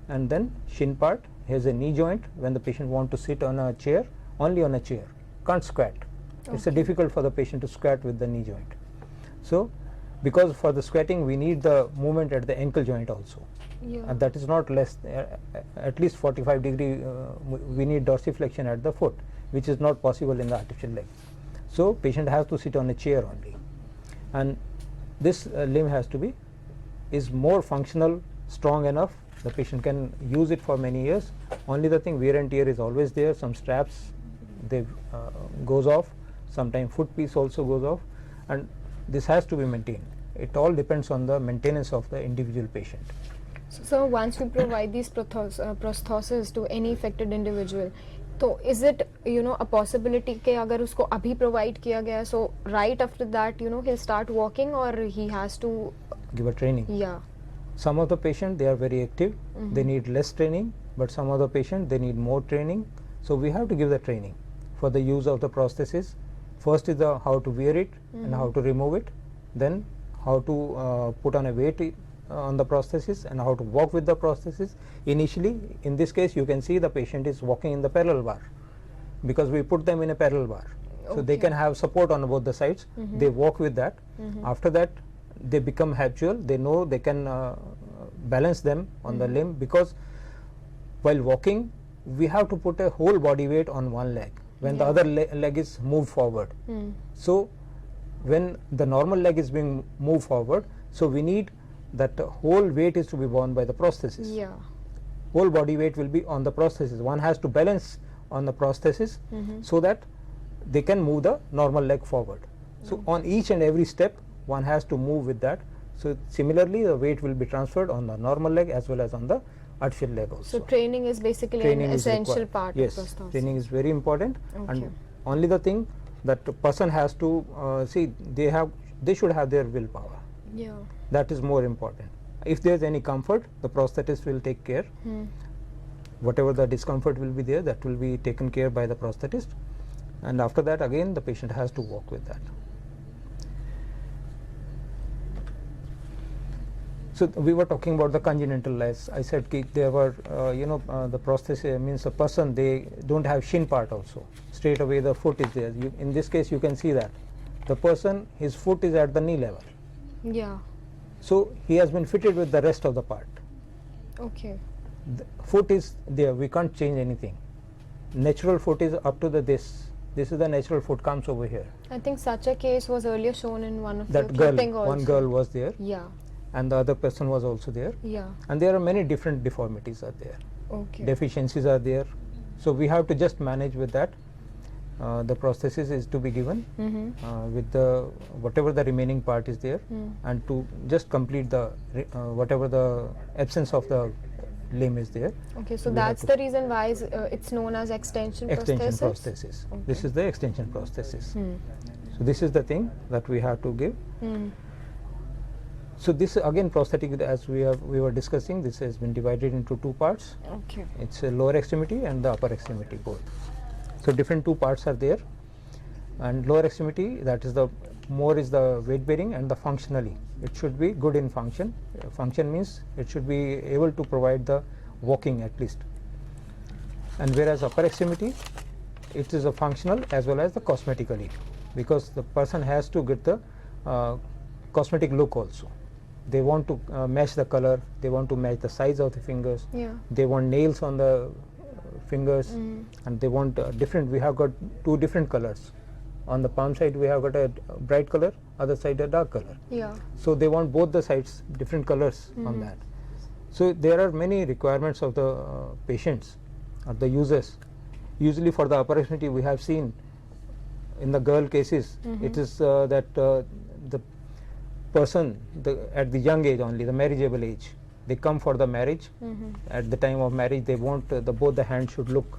and then shin part. Here's a knee joint. When the patient want to sit on a chair, only on a chair, can't squat. It's difficult for the patient to squat with the knee joint. So because for the squatting we need the movement at the ankle joint also, Yeah. and that is not less at least 45 degree. We need dorsiflexion at the foot, which is not possible in the artificial leg. So patient has to sit on a chair only, and this limb has to be is more functional, strong enough. The patient can use it for many years. Only the thing, wear and tear is always there. Some straps they goes off, sometimes foot piece also goes off, and this has to be maintained. It all depends on the maintenance of the individual patient. So once we provide these prostheses to any affected individual, तो is it a possibility कि अगर उसको अभी provide किया गया, so right after that he'll start walking, or he has to Give a training. yeah. Some of the patient they are very active, they need less training, but some of the patient they need more training. So we have to give the training for the use of the prosthesis. First is the how to wear it and how to remove it, then how to put on a weight on the prosthesis and how to walk with the prosthesis. Initially, in this case, you can see the patient is walking in the parallel bar because we put them in a parallel bar, so they can have support on both the sides. They walk with that. After that, they become habitual. They know they can balance them on the limb, because while walking we have to put a whole body weight on one leg when the other leg is moved forward. So when the normal leg is being moved forward, so we need that whole weight is to be borne by the prosthesis. Yeah. Whole body weight will be on the prosthesis. One has to balance on the prosthesis so that they can move the normal leg forward. So on each and every step one has to move with that. So similarly the weight will be transferred on the normal leg as well as on the artificial leg also. So training is basically Training an is essential required. part Yes, of prosthesis. training is very important. Okay. And only the thing that the person has to see, they should have their willpower. Yeah. That is more important. If there is any comfort, the prosthetist will take care. Whatever the discomfort will be there, that will be taken care by the prosthetist, and after that again the patient has to walk with that. So we were talking about the congenital less. I said there were the prosthesis means a person, they don't have shin part also. Straight away the foot is there. In this case you can see that the person, his foot is at the knee level. Yeah. So he has been fitted with the rest of the part. Okay. The foot is there, we can't change anything. Natural foot is up to this is the natural foot, comes over here. I think such a case was earlier shown in one of That your girl, clipping also. one girl was there, Yeah. and the other person was also there, Yeah. and there are many different deformities are there, Okay. deficiencies are there. So we have to just manage with that. The prosthesis is to be given with the whatever the remaining part is there, and to just complete the whatever the absence of the limb is there. Okay, so we have that's to- the reason why it's known as extension prosthesis. prosthesis. This Okay. is the extension prosthesis. So this is the thing that we have to give. So this again prosthetic, as we were discussing, this has been divided into two parts. Okay. It's a lower extremity and the upper extremity both. So different two parts are there, and lower extremity, that is the more is the weight bearing and the functionally. It should be good in function. Function means it should be able to provide the walking at least. And whereas upper extremity, it is a functional as well as the cosmetically, because the person has to get the cosmetic look also. They want to match the color, they want to match the size of the fingers, Yeah. they want nails on the fingers, and they want different. We have got two different colors. On the palm side we have got a bright color, other side a dark color. Yeah. So they want both the sides different colors on that. So there are many requirements of the patients or the users. Usually for the upper extremity we have seen in the girl cases, it is that the person at the young age only, the marriageable age, they come for the marriage. At the time of marriage they want both the hands should look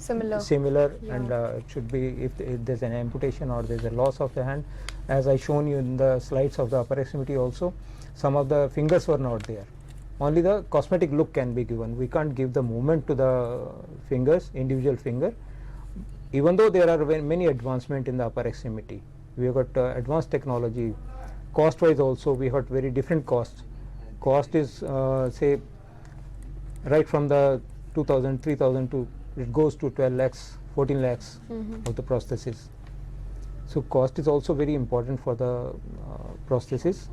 Similar. Yeah. and it should be, if there's an amputation or there's a loss of the hand, as I shown you in the slides of the upper extremity also, some of the fingers were not there. Only the cosmetic look can be given. We can't give the movement to the fingers, individual finger, even though there are many advancement in the upper extremity. We have got advanced technology. Cost wise also we have got very different costs. Cost is say right from the 2000, 3000 to it goes to 12 lakhs, 14 lakhs of the prosthesis. So cost is also very important for the prosthesis,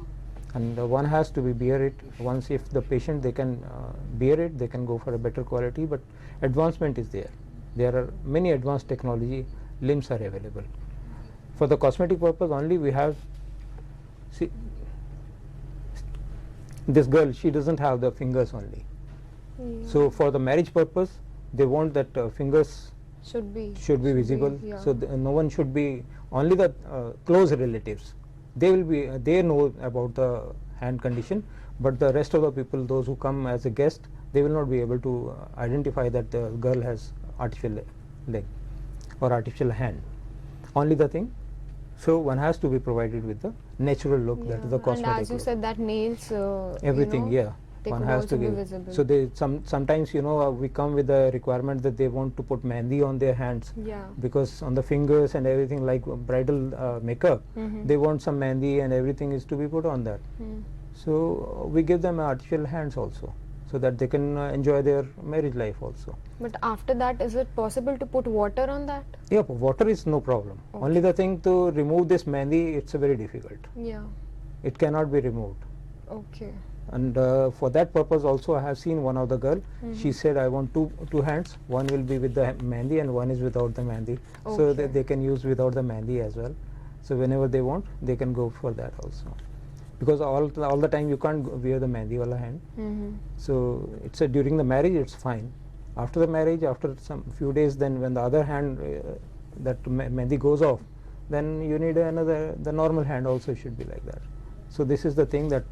and one has to bear it. Once if the patient they can bear it, they can go for a better quality, but advancement is there. There are many advanced technology limbs are available. For the cosmetic purpose only we have, see this girl, she doesn't have the fingers only. So for the marriage purpose they want that fingers should be visible. yeah. So no one should be, only the close relatives, they will be they know about the hand condition, but the rest of the people, those who come as a guest, they will not be able to identify that the girl has artificial leg or artificial hand, only the thing. So one has to be provided with the natural look, that is the cosmetic and as you look. said that nails Everything, you know, yeah, they one could has also to be give. visible. So they sometimes we come with the requirement that they want to put mehndi on their hands, yeah. because on the fingers and everything, like bridal makeup, they want some mehndi and everything is to be put on that. So we give them artificial hands also, so that they can enjoy their marriage life also. But after that, is it possible to put water on that? Yeah, water is no problem. Only the thing, to remove this mehndi, it's very difficult. Yeah. It cannot be removed. Okay. And for that purpose also I have seen one of the girl, she said I want two hands, one will be with the mehndi and one is without the mehndi, so that they can use without the mehndi as well. So whenever they want, they can go for that also, because all the time you can't wear the mehndi wala hand. So it's during the marriage it's fine. After the marriage, after some few days, then when the other hand that mehndi goes off, then you need the normal hand also should be like that. So this is the thing, that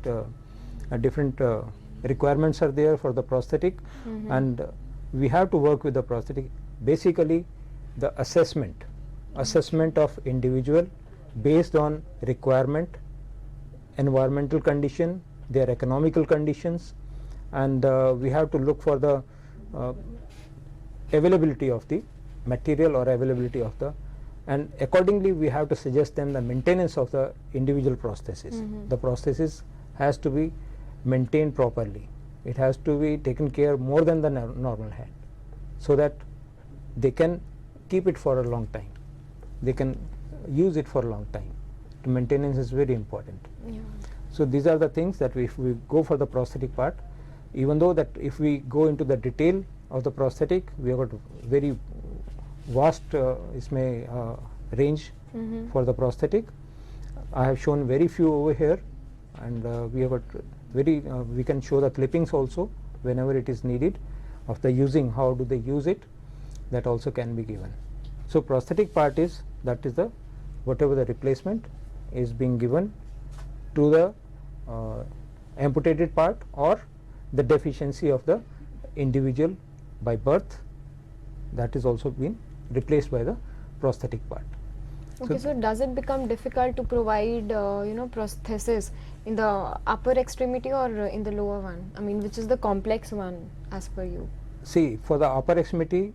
different requirements are there for the prosthetic, and we have to work with the prosthetic. Basically the assessment of individual based on requirement, environmental condition, their economical conditions, and we have to look for the availability of the material or availability of the, and accordingly we have to suggest them the maintenance of the individual prosthesis. The prosthesis has to be maintained properly. It has to be taken care more than the normal hand, so that they can keep it for a long time. They can use it for a long time. The maintenance is very important. Yeah. So these are the things that if we go for the prosthetic part, even though that if we go into the detail of the prosthetic, we have got very vast range for the prosthetic. I have shown very few over here, and we have got we can show the clippings also whenever it is needed of the using, how do they use it, that also can be given. So prosthetic part is, that is the whatever the replacement is being given to the amputated part or the deficiency of the individual by birth, that is also been replaced by the prosthetic part. Okay, so does it become difficult to provide prosthesis in the upper extremity or in the lower one? I mean, which is the complex one as per you? See, for the upper extremity,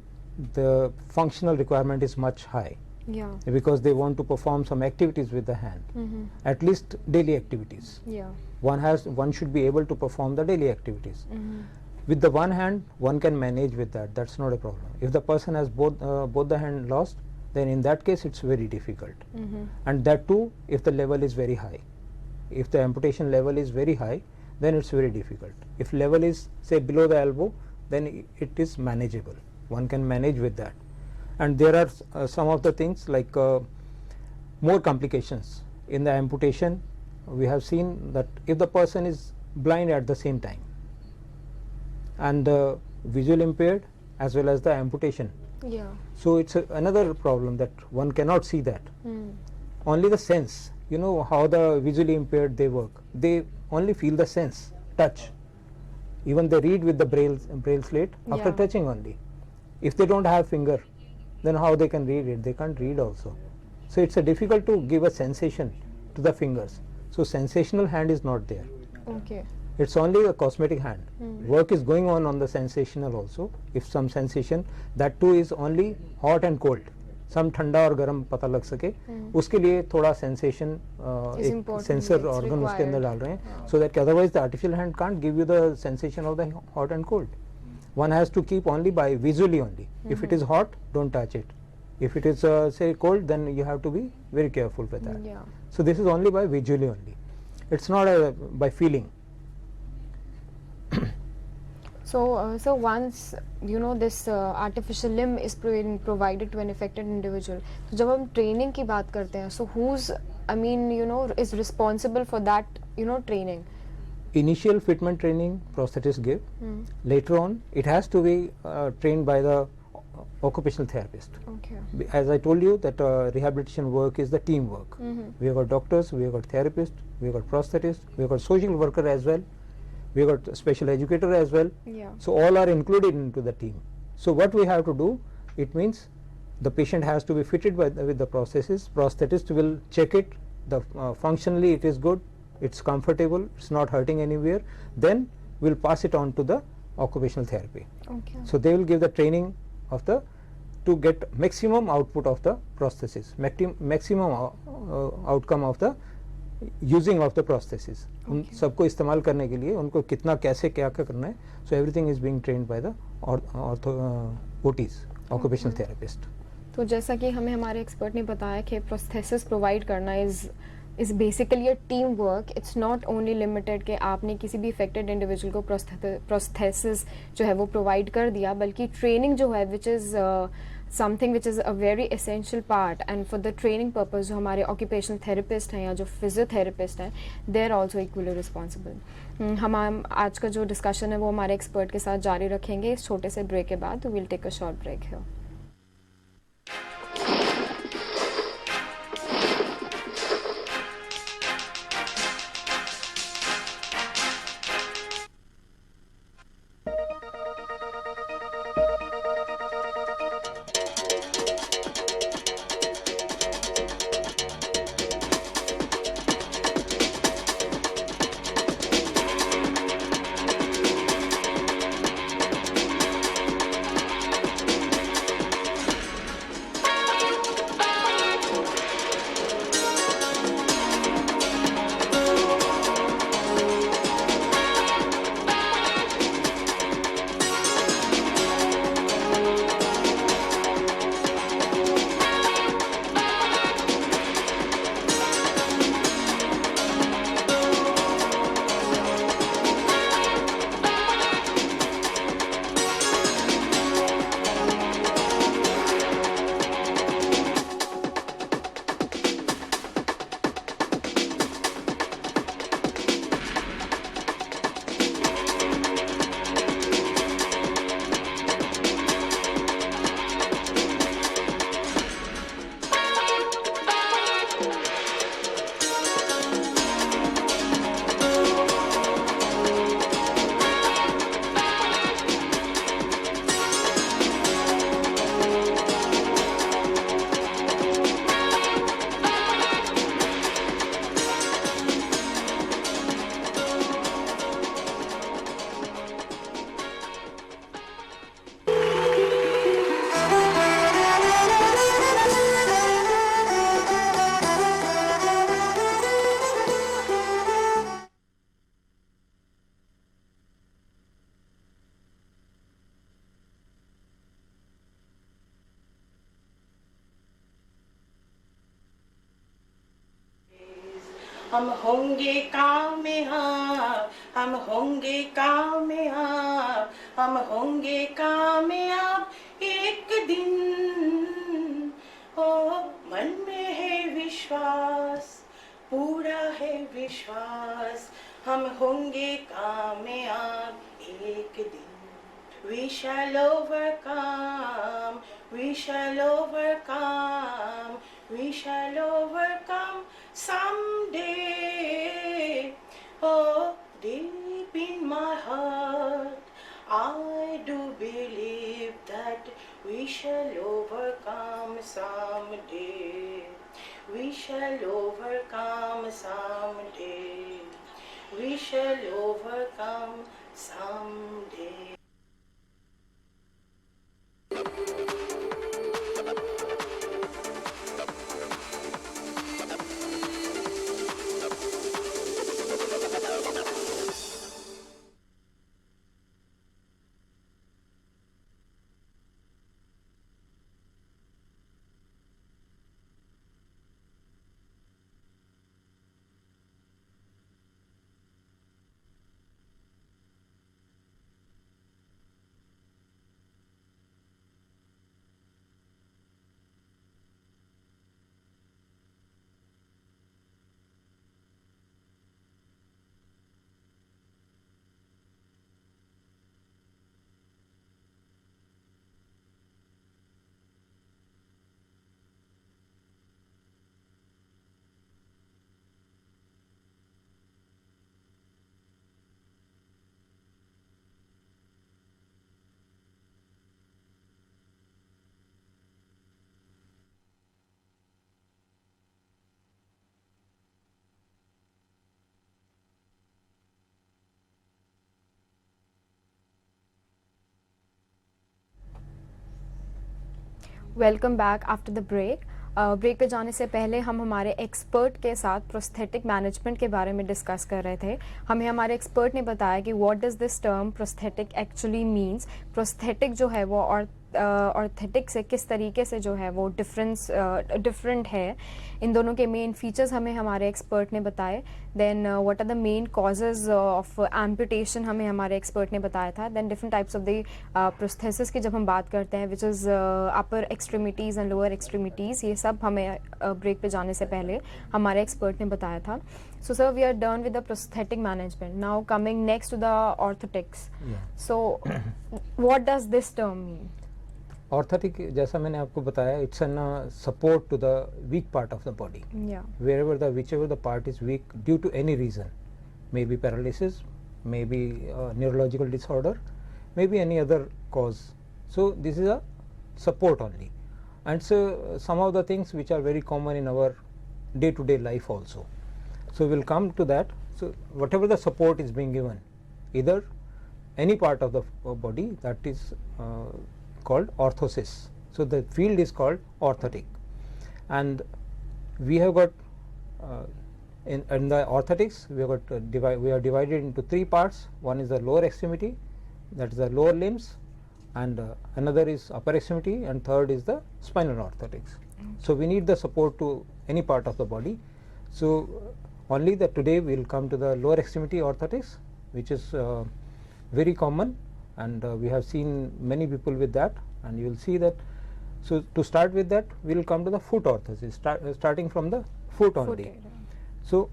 the functional requirement is much high. Yeah. Because they want to perform some activities with the hand, at least daily activities. Yeah. One should be able to perform the daily activities. With the one hand, one can manage with that. That's not a problem. If the person has both the hand lost, then in that case it's very difficult. And that too, if the level is very high. If the amputation level is very high, then it's very difficult. If level is say below the elbow, then it is manageable. One can manage with that. And there are some of the things like more complications in the amputation. We have seen that if the person is blind at the same time and visual impaired as well as the amputation, Yeah. so it's another problem that one cannot see that. Only the sense, how the visually impaired they work. They only feel the sense, touch. Even they read with the braille slate after Yeah. touching only. If they don't have finger, then how they can read it? They can't read also. So it's difficult to give a sensation to the fingers. So sensational hand is not there. Okay. It's only a cosmetic hand. Work is going on the sensational also. If some sensation, that too is only hot and cold. Some ठंडा और गर्म पता लग सके, उसके लिए थोड़ा sensation एक important, sensor it's organ उसके अंदर required. डाल रहे हैं, so that otherwise the artificial hand can't give you the sensation of the hot and cold. One has to keep only by visually only. If it is hot, don't touch it. If it is say cold, then you have to be very careful with that. Yeah. So this is only by visually only. It's not by feeling. So once this artificial limb is provided to an affected individual, तो जब हम training की बात करते हैं, so who's is responsible for that training? Initial fitment training prosthetists give. Later on, it has to be trained by the occupational therapist. Okay. As I told you that rehabilitation work is the team work. We have got doctors, we have got therapists, we have got prosthetists, we have got social worker as well, we have got special educator as well. Yeah. So all are included into the team. So what we have to do, it means the patient has to be fitted with the prosthesis. Prosthetist will check it, the functionally it is good, it's comfortable, it's not hurting anywhere, then we'll pass it on to the occupational therapy. Okay. So they will give the training of the to get maximum output of the prosthesis, maximum outcome of the using of the prosthesis. उन सबको इस्तेमाल करने के लिए उनको कितना कैसे क्या क्या करना है. So everything is being trained by the OTs, occupational therapist. तो जैसा कि हमें हमारे एक्सपर्ट ने बताया कि प्रोस्थेसिस प्रोवाइड करना is basically a team work. It's not only limited कि आपने किसी भी इफेक्टेड इंडिविजुअल को प्रोस्थेसिस जो है वो प्रोवाइड कर दिया, बल्कि ट्रेनिंग जो है which is something which is a very essential part. And for the training purpose जो हमारे ऑक्यूपेशनल थेरेपिस्ट हैं या जो फिजियोथेरेपिस्ट हैं, they are also equally responsible. हम आज का जो डिस्कशन है वो हमारे एक्सपर्ट के साथ जारी रखेंगे इस छोटे से ब्रेक के बाद. Will take a short break here. हम होंगे कामयाब, हम होंगे कामयाब, हम होंगे कामयाब एक दिन. ओ मन में है विश्वास, पूरा है विश्वास, हम होंगे कामयाब एक दिन. We shall overcome, we shall overcome, we shall overcome someday. Oh, deep in my heart, I do believe that we shall overcome someday. We shall overcome someday. We shall overcome someday. Welcome back after the break. Break पे जाने से पहले हम हमारे expert के साथ prosthetic management के बारे में डिस्कस कर रहे थे. हमें हमारे एक्सपर्ट ने बताया कि what does this term prosthetic actually means. Prosthetic जो है वो ऑर्थेटिक से किस तरीके से जो है वो डिफरेंट है. इन दोनों के मेन फीचर्स हमें हमारे एक्सपर्ट ने बताए. Then what are the main causes of amputation हमें हमारे एक्सपर्ट ने बताया था. Then different types of the prosthesis की जब हम बात करते हैं which is upper extremities and lower extremities, ये सब हमें ब्रेक पे जाने से पहले हमारे एक्सपर्ट ने बताया था. So sir, we are done with the prosthetic management. Now coming next to the orthotics. Yeah. So what does this term mean? Orthotic, जैसा मैंने आपको बताया, it's an support to the weak part of the body. Yeah. Whichever the part is weak due to any reason, maybe paralysis, maybe neurological disorder, maybe any other cause. So this is a support only, and so some of the things which are very common in our day-to-day life also. So we'll come to that. So whatever the support is being given, either any part of the body, that is called orthosis. So the field is called orthotic, and we have got in the orthotics we have got we are divided into three parts. One is the lower extremity, that is the lower limbs, and another is upper extremity, and third is the spinal orthotics. So we need the support to any part of the body. So only that today we will come to the lower extremity orthotics, which is very common, and we have seen many people with that, and you will see that. So to start with that, we will come to the foot orthosis, starting from the foot only. So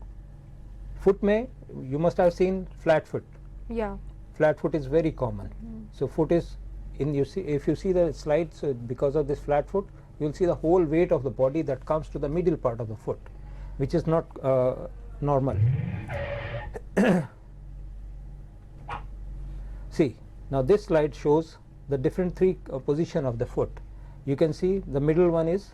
foot may, you must have seen flat foot. Yeah. Flat foot is very common. So foot is in, you see, if you see the slides, because of this flat foot, you will see the whole weight of the body that comes to the middle part of the foot, which is not normal. See, now this slide shows the different three position of the foot. You can see the middle one is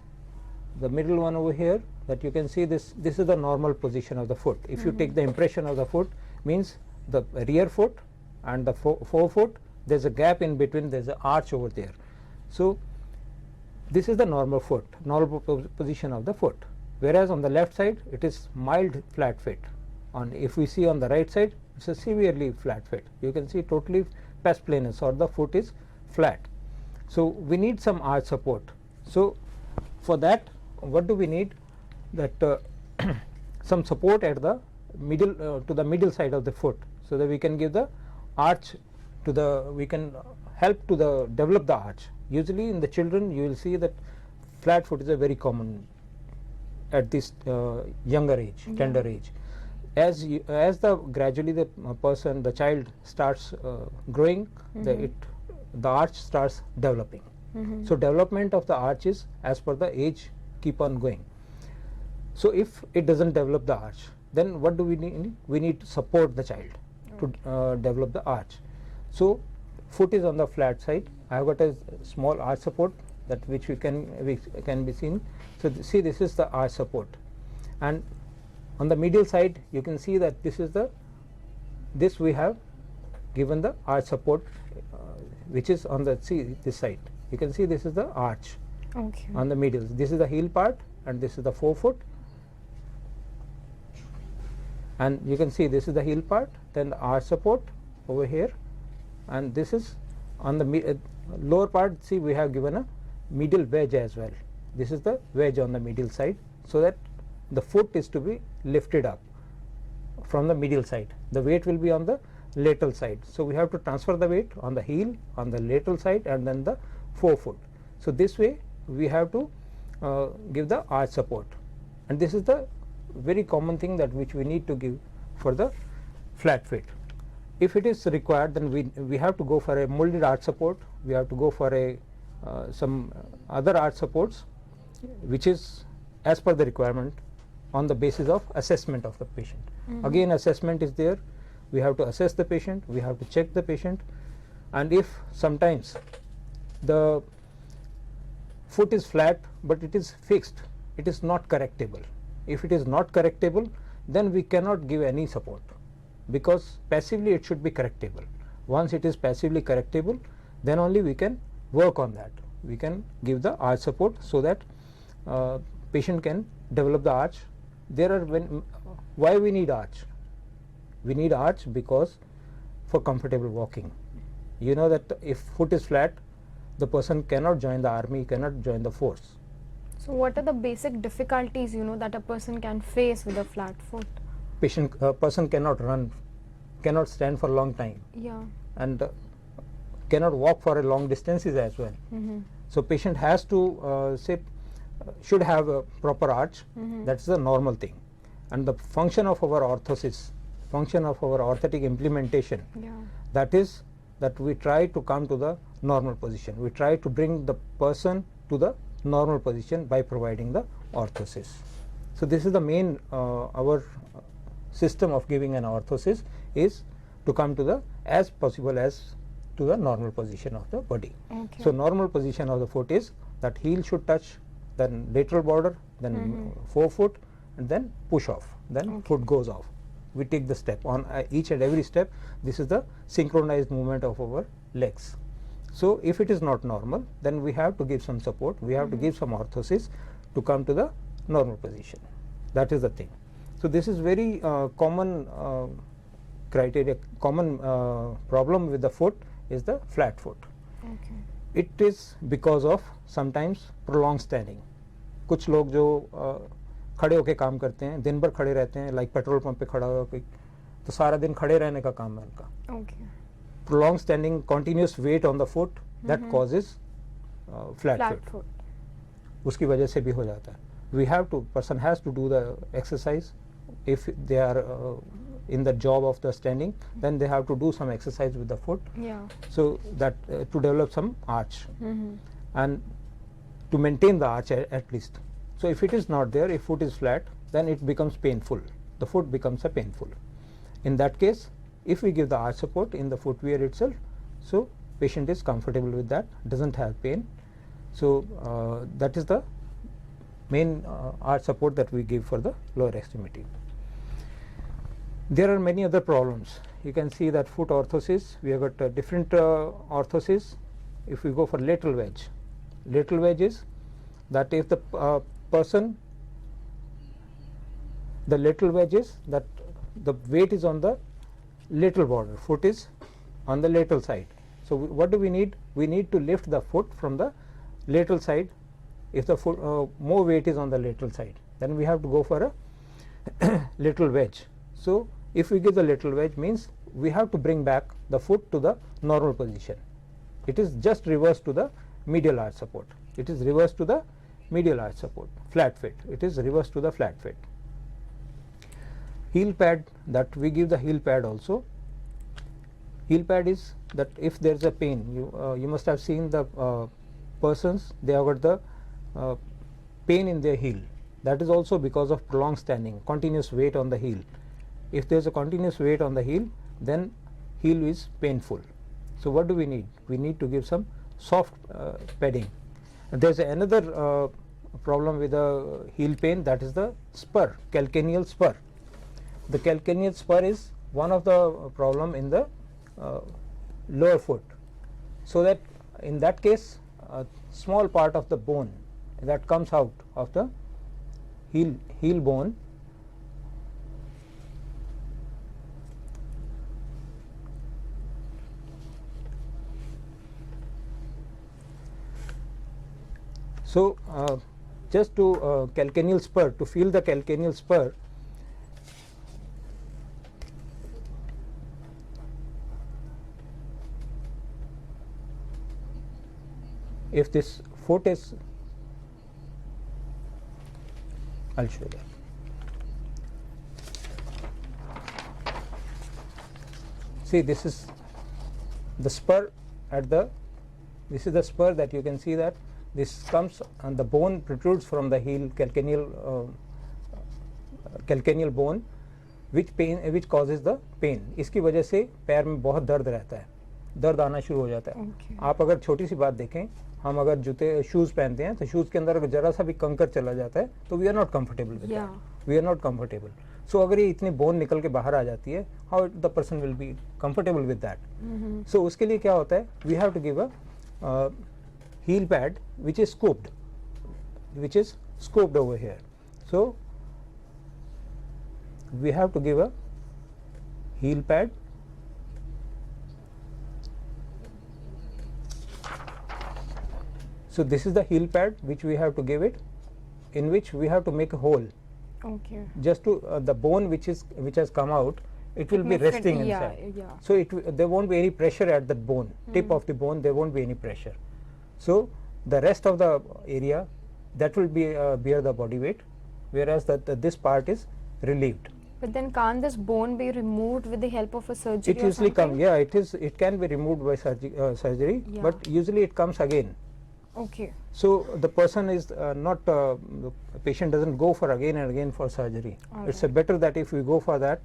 the middle one over here, that you can see this is the normal position of the foot. If you take the impression of the foot, means the rear foot and the forefoot, there's a gap in between, there's an arch over there. So this is the normal foot, normal position of the foot. Whereas on the left side it is mild flat foot. If we see on the right side, it's a severely flat foot. You can see totally pes planus, or the foot is flat. So we need some arch support. So for that, what do we need? That some support at the middle, to the middle side of the foot, so that we can give the arch to the, we can help to the develop the arch. Usually in the children you will see that flat foot is a very common at this younger age, tender age. As the gradually the person, the child starts growing, the arch starts developing. So development of the arch is as per the age keep on going. So if it doesn't develop the arch, then what do we need? We need to support the child to develop the arch. So foot is on the flat side. I have got a small arch support, that which can be seen. So see, this is the arch support, and on the medial side you can see that this we have given the arch support, which is on the, see this side, you can see this is the arch on the medial. This is the heel part, and this is the forefoot, and you can see this is the heel part, then the arch support over here, and this is on the lower part. See, we have given a medial wedge as well. This is the wedge on the medial side, so that the foot is to be lifted up from the medial side. The weight will be on the lateral side. So we have to transfer the weight on the heel, on the lateral side, and then the forefoot. So this way we have to give the arch support, and this is the very common thing that which we need to give for the flat foot. If it is required, then we have to go for a molded arch support. We have to go for a some other arch supports, which is as per the requirement, on the basis of assessment of the patient. Again, assessment is there. We have to assess the patient, we have to check the patient, and if sometimes the foot is flat but it is fixed, it is not correctable. If it is not correctable, then we cannot give any support, because passively it should be correctable. Once it is passively correctable, then only we can work on that. we can give the arch support so that patient can develop the arch. There are why we need arch? We need arch because for comfortable walking. You know that if foot is flat, the person cannot join the army, cannot join the force. So what are the basic difficulties, you know, that a person can face with a flat foot? Person cannot run, cannot stand for a long time, Yeah. and cannot walk for a long distances as well. So patient has to should have a proper arch. That's the normal thing. And the function of our orthosis, function of our orthotic implementation, Yeah. that is that we try to come to the normal position. We try to bring the person to the normal position by providing the orthosis. So this is the main our system of giving an orthosis is to come to the as possible as to the normal position of the body. Okay. So normal position of the foot is that heel should touch, then lateral border, then forefoot, and then push off, then foot goes off. We take the step on each and every step. This is the synchronized movement of our legs. So if it is not normal, then we have to give some support, we have to give some orthosis to come to the normal position. That is the thing. So this is very common criteria, common problem with the foot is the flat foot. Okay. It is because of sometimes prolonged standing. कुछ लोग जो खड़े होके काम करते हैं, दिन भर खड़े रहते हैं, लाइक पेट्रोल पंप पे खड़ा हुआ कोई, तो सारा दिन खड़े रहने का काम है उनका. Okay. Prolonged standing, continuous weight on the foot, that causes flat foot. उसकी वजह से भी हो जाता है. We have to, person has to do the exercise. If they are in the job of the standing, then they have to do some exercise with the foot. Yeah. So that to develop some arch and to maintain the arch at least. So if it is not there, if foot is flat, then it becomes painful. The foot becomes a painful. In that case, if we give the arch support in the footwear itself, so patient is comfortable with that, doesn't have pain. So that is the main arch support that we give for the lower extremity. There are many other problems. You can see that foot orthosis, we have got different orthosis. If we go for lateral wedge is that if the person, the lateral wedge is that the weight is on the lateral border, foot is on the lateral side. So what do we need? We need to lift the foot from the lateral side. If the foot more weight is on the lateral side, then we have to go for a lateral wedge. So if we give the lateral wedge, means we have to bring back the foot to the normal position. It is just reverse to the medial arch support. It is reverse to the medial arch support. Flat fit. It is reverse to the flat fit. Heel pad, that we give the heel pad also. Heel pad is that if there is a pain, you must have seen the persons, they have got the pain in their heel. That is also because of prolonged standing, continuous weight on the heel. If there is a continuous weight on the heel, then heel is painful. So what do we need? We need to give some soft padding. There is another problem with the heel pain, that is the spur, calcaneal spur. The calcaneal spur is one of the problem in the lower foot. So that in that case, a small part of the bone that comes out of the heel bone so just to calcaneal spur, to feel the calcaneal spur, if this foot is, I'll show that. See, this is the spur at the, this is the spur that you can see that this comes and the bone protrudes from the heel, calcaneal bone, which causes the pain. इसकी वजह से पैर में बहुत दर्द रहता है, दर्द आना शुरू हो जाता है. आप अगर छोटी सी बात देखें, हम अगर जूते शूज़ पहनते हैं तो शूज़ के अंदर अगर जरा सा भी कंकर चला जाता है तो we are not comfortable with that, we are not comfortable. So अगर ये इतनी बोन निकल के बाहर आ जाती है, how the person will be comfortable with that. So उसके लिए क्या होता है, we have to give a heel pad which is scooped over here. So we have to give a heel pad. So this is the heel pad which we have to give it, in which we have to make a hole. Okay. Just to the bone which has come out, it will be may fit- resting yeah, inside. yeah. So there won't be any pressure at that bone, tip of the bone. There won't be any pressure. So the rest of the area, that will be bear the body weight, whereas this part is relieved. But then can't this bone be removed with the help of a surgery? It or usually comes. something? Yeah, it can be removed by surgery, Yeah. but usually it comes again. Okay. So the person is not the patient doesn't go for again and again for surgery. It's better that if we go for that,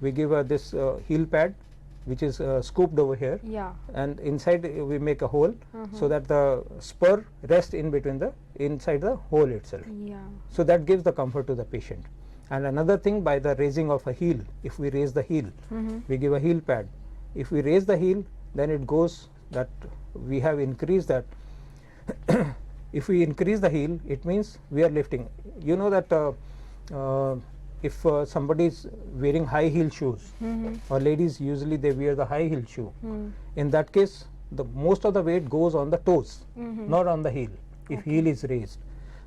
we give this heel pad which is scooped over here, Yeah. and inside we make a hole so that the spur rests in between inside the hole itself. Yeah. So that gives the comfort to the patient. And another thing, by the raising of a heel, if we raise the heel, we give a heel pad. If we raise the heel, then it goes that we have increased that. If we increase the heel, it means we are lifting. You know that if somebody is wearing high heel shoes, or ladies usually they wear the high heel shoe, in that case the most of the weight goes on the toes, not on the heel, if heel is raised.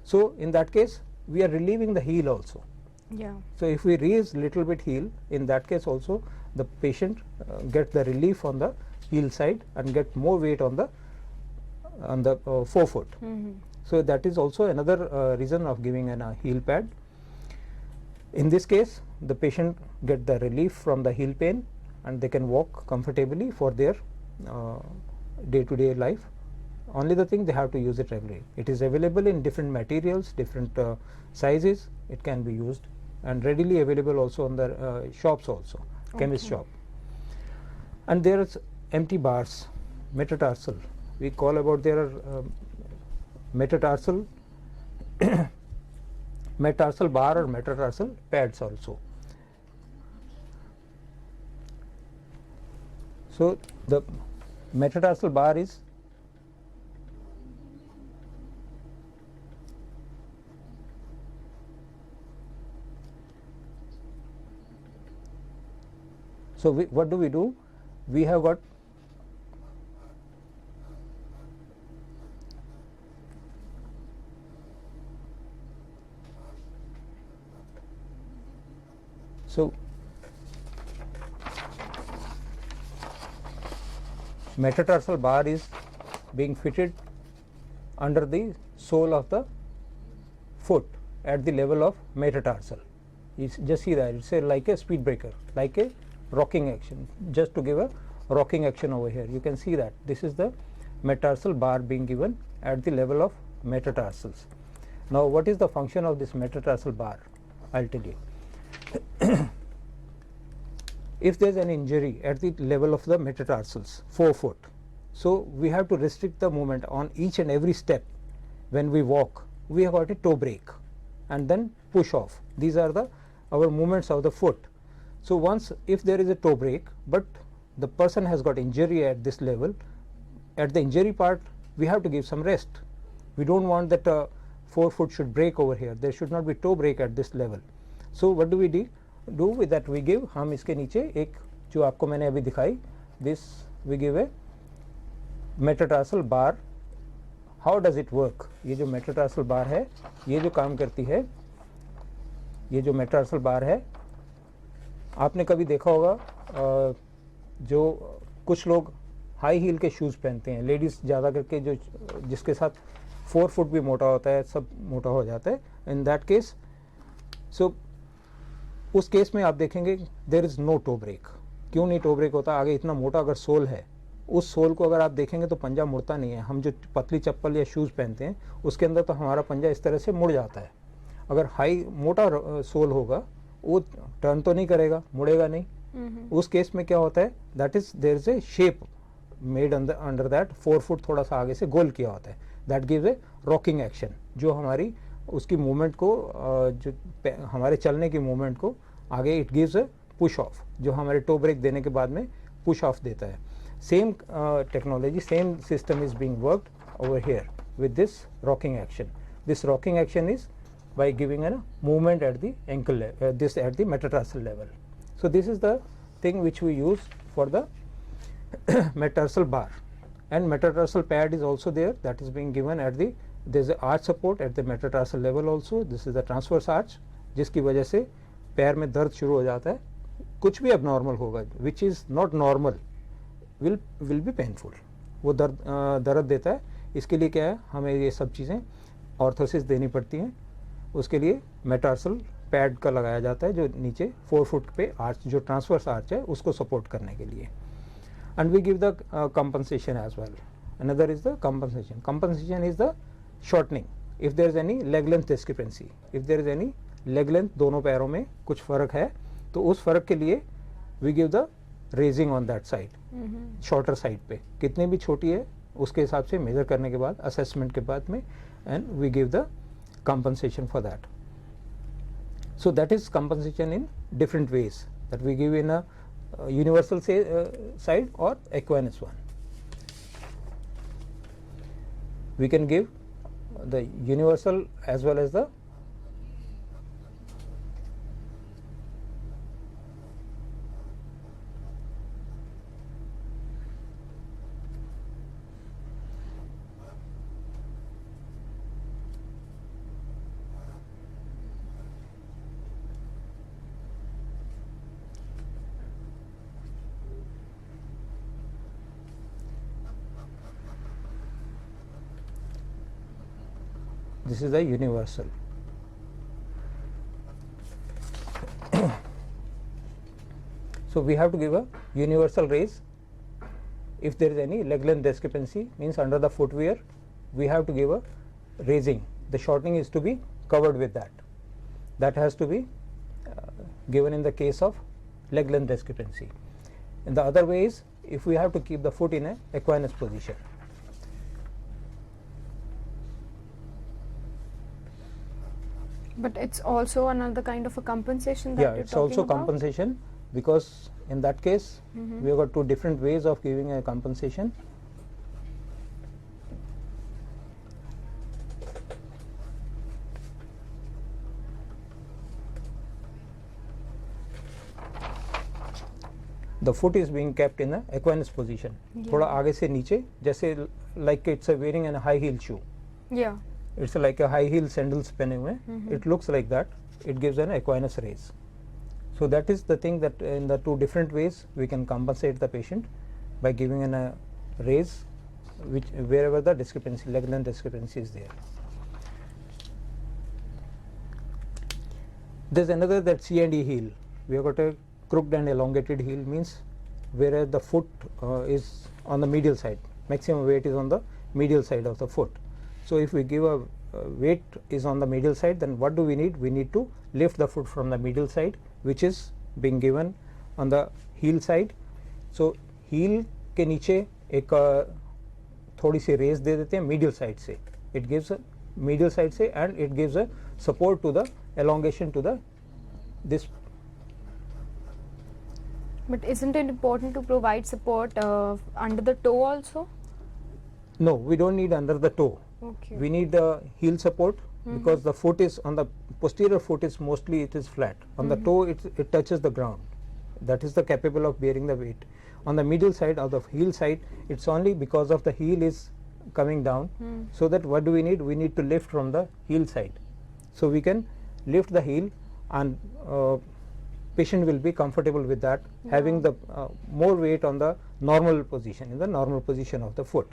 So in that case we are relieving the heel also. Yeah. So if we raise little bit heel, in that case also the patient get the relief on the heel side and get more weight on the forefoot. So that is also another reason of giving a heel pad. In this case, the patient get the relief from the heel pain and they can walk comfortably for their day-to-day life. Only the thing, they have to use it regularly. It is available in different materials, different sizes. It can be used and readily available also on the shops also, chemist shop. And there is empty bars, metatarsal. We call about there are metatarsal metatarsal bar or metatarsal pads also. So the metatarsal bar is what do we do? We have got metatarsal bar is being fitted under the sole of the foot at the level of metatarsal. You just see that it's like a speed breaker, like a rocking action, just to give a rocking action over here. You can see that this is the metatarsal bar being given at the level of metatarsals. Now what is the function of this metatarsal bar? I'll tell you. If there is an injury at the level of the metatarsals, forefoot, so we have to restrict the movement on each and every step. When we walk, we have got a toe break and then push off. These are our movements of the foot. So once, if there is a toe break, but the person has got injury at this level, at the injury part we have to give some rest. We don't want that forefoot should break over here. There should not be toe break at this level. So what do we do with that? We give, हम इसके नीचे एक जो आपको मैंने अभी दिखाई, this we give a metatarsal bar. How does it work? ये जो metatarsal bar है, ये जो काम करती है, ये जो metatarsal bar है, आपने कभी देखा होगा जो कुछ लोग हाई हील के शूज़ पहनते हैं, लेडीज़ ज़्यादा करके, जो जिसके साथ 4 फुट भी मोटा होता है, सब मोटा हो जाता है. इन दैट केस, सो उस केस में आप देखेंगे there is no toe break. क्यों नहीं टो ब्रेक होता? आगे इतना मोटा अगर सोल है, उस सोल को अगर आप देखेंगे तो पंजा मुड़ता नहीं है. हम जो पतली चप्पल या शूज़ पहनते हैं उसके अंदर तो हमारा पंजा इस तरह से मुड़ जाता है. अगर हाई मोटा सोल होगा वो टर्न तो नहीं करेगा, मुड़ेगा नहीं. उस केस में क्या होता है, that is there is a shape made under that. 4 foot थोड़ा सा आगे से गोल किया होता है. That gives a rocking action, जो हमारी उसकी मूवमेंट को, जो हमारे चलने की मूवमेंट को आगे it gives A push of, जो हमारे टो ब्रेक देने के बाद में पुश ऑफ देता है. Same technology, same system is being worked over here with this rocking action. This rocking action is by giving a movement at the ankle this at the metatarsal level. So this is the thing which we use for the metatarsal bar, and metatarsal pad is also there, that is being given at the, there is a arch support at the metatarsal level also. This is the transverse arch जिसकी वजह से पैर में दर्द शुरू हो जाता है, कुछ भी abnormal होगा which is not normal will be painful, वो दर्द देता है. इसके लिए क्या है, हमें ये सब चीज़ें ऑर्थोसिस देनी पड़ती हैं. उसके लिए मेटार्सल पैड का लगाया जाता है जो नीचे 4 फुट पे आर्च, जो ट्रांसवर्स आर्च है उसको सपोर्ट करने के लिए. And we give the compensation as well. Another is the compensation. Compensation is the shortening if there is any leg length discrepancy. If there is any leg length, दोनों पैरों में कुछ फर्क है, तो उस फर्क के लिए we give the raising on that side, shorter side पे कितनी भी छोटी है उसके हिसाब से मेजर करने के बाद, असेसमेंट के बाद में, and we give the compensation for that. So that is compensation in different ways that we give in a universal side or equinus one. We can give the universal as well as the this is the universal. So we have to give a universal raise. If there is any leg length discrepancy, means under the footwear, we have to give a raising. The shortening is to be covered with that. That has to be given in the case of leg length discrepancy. And the other way is if we have to keep the foot in a equinus position. But it's also another kind of a compensation that Yeah, you're it's talking also about? compensation, because in that case we have got two different ways of giving a compensation. The foot is being kept in a equinus position. थोड़ा आगे से नीचे, जैसे like it's a wearing a high heel shoe. Yeah. It's like a high heel sandals पहने हुए. It looks like that. It gives an equinus raise. So that is the thing that in the two different ways we can compensate the patient by giving an a raise, which wherever the discrepancy, leg length discrepancy is there. There's another, that C and E heel. We have got a crooked and elongated heel, means whereas the foot is on the medial side, maximum weight is on the medial side of the foot. So if we give a weight is on the medial side, then what do we need? We need to lift the foot from the medial side, which is being given on the heel side. So heel के नीचे एक थोड़ी सी race दे देते हैं medial side से. It gives a medial side से, and it gives a support to the elongation to the this. But isn't it important to provide support under the toe also? No, we don't need under the toe. Okay. We need the heel support because the foot is on the posterior foot is mostly it is flat. On the toe it touches the ground. That is the capable of bearing the weight. On the medial side or the heel side, it's only because of the heel is coming down. So that what do we need? We need to lift from the heel side. So we can lift the heel, and patient will be comfortable with that, having the more weight on the normal position, in the normal position of the foot.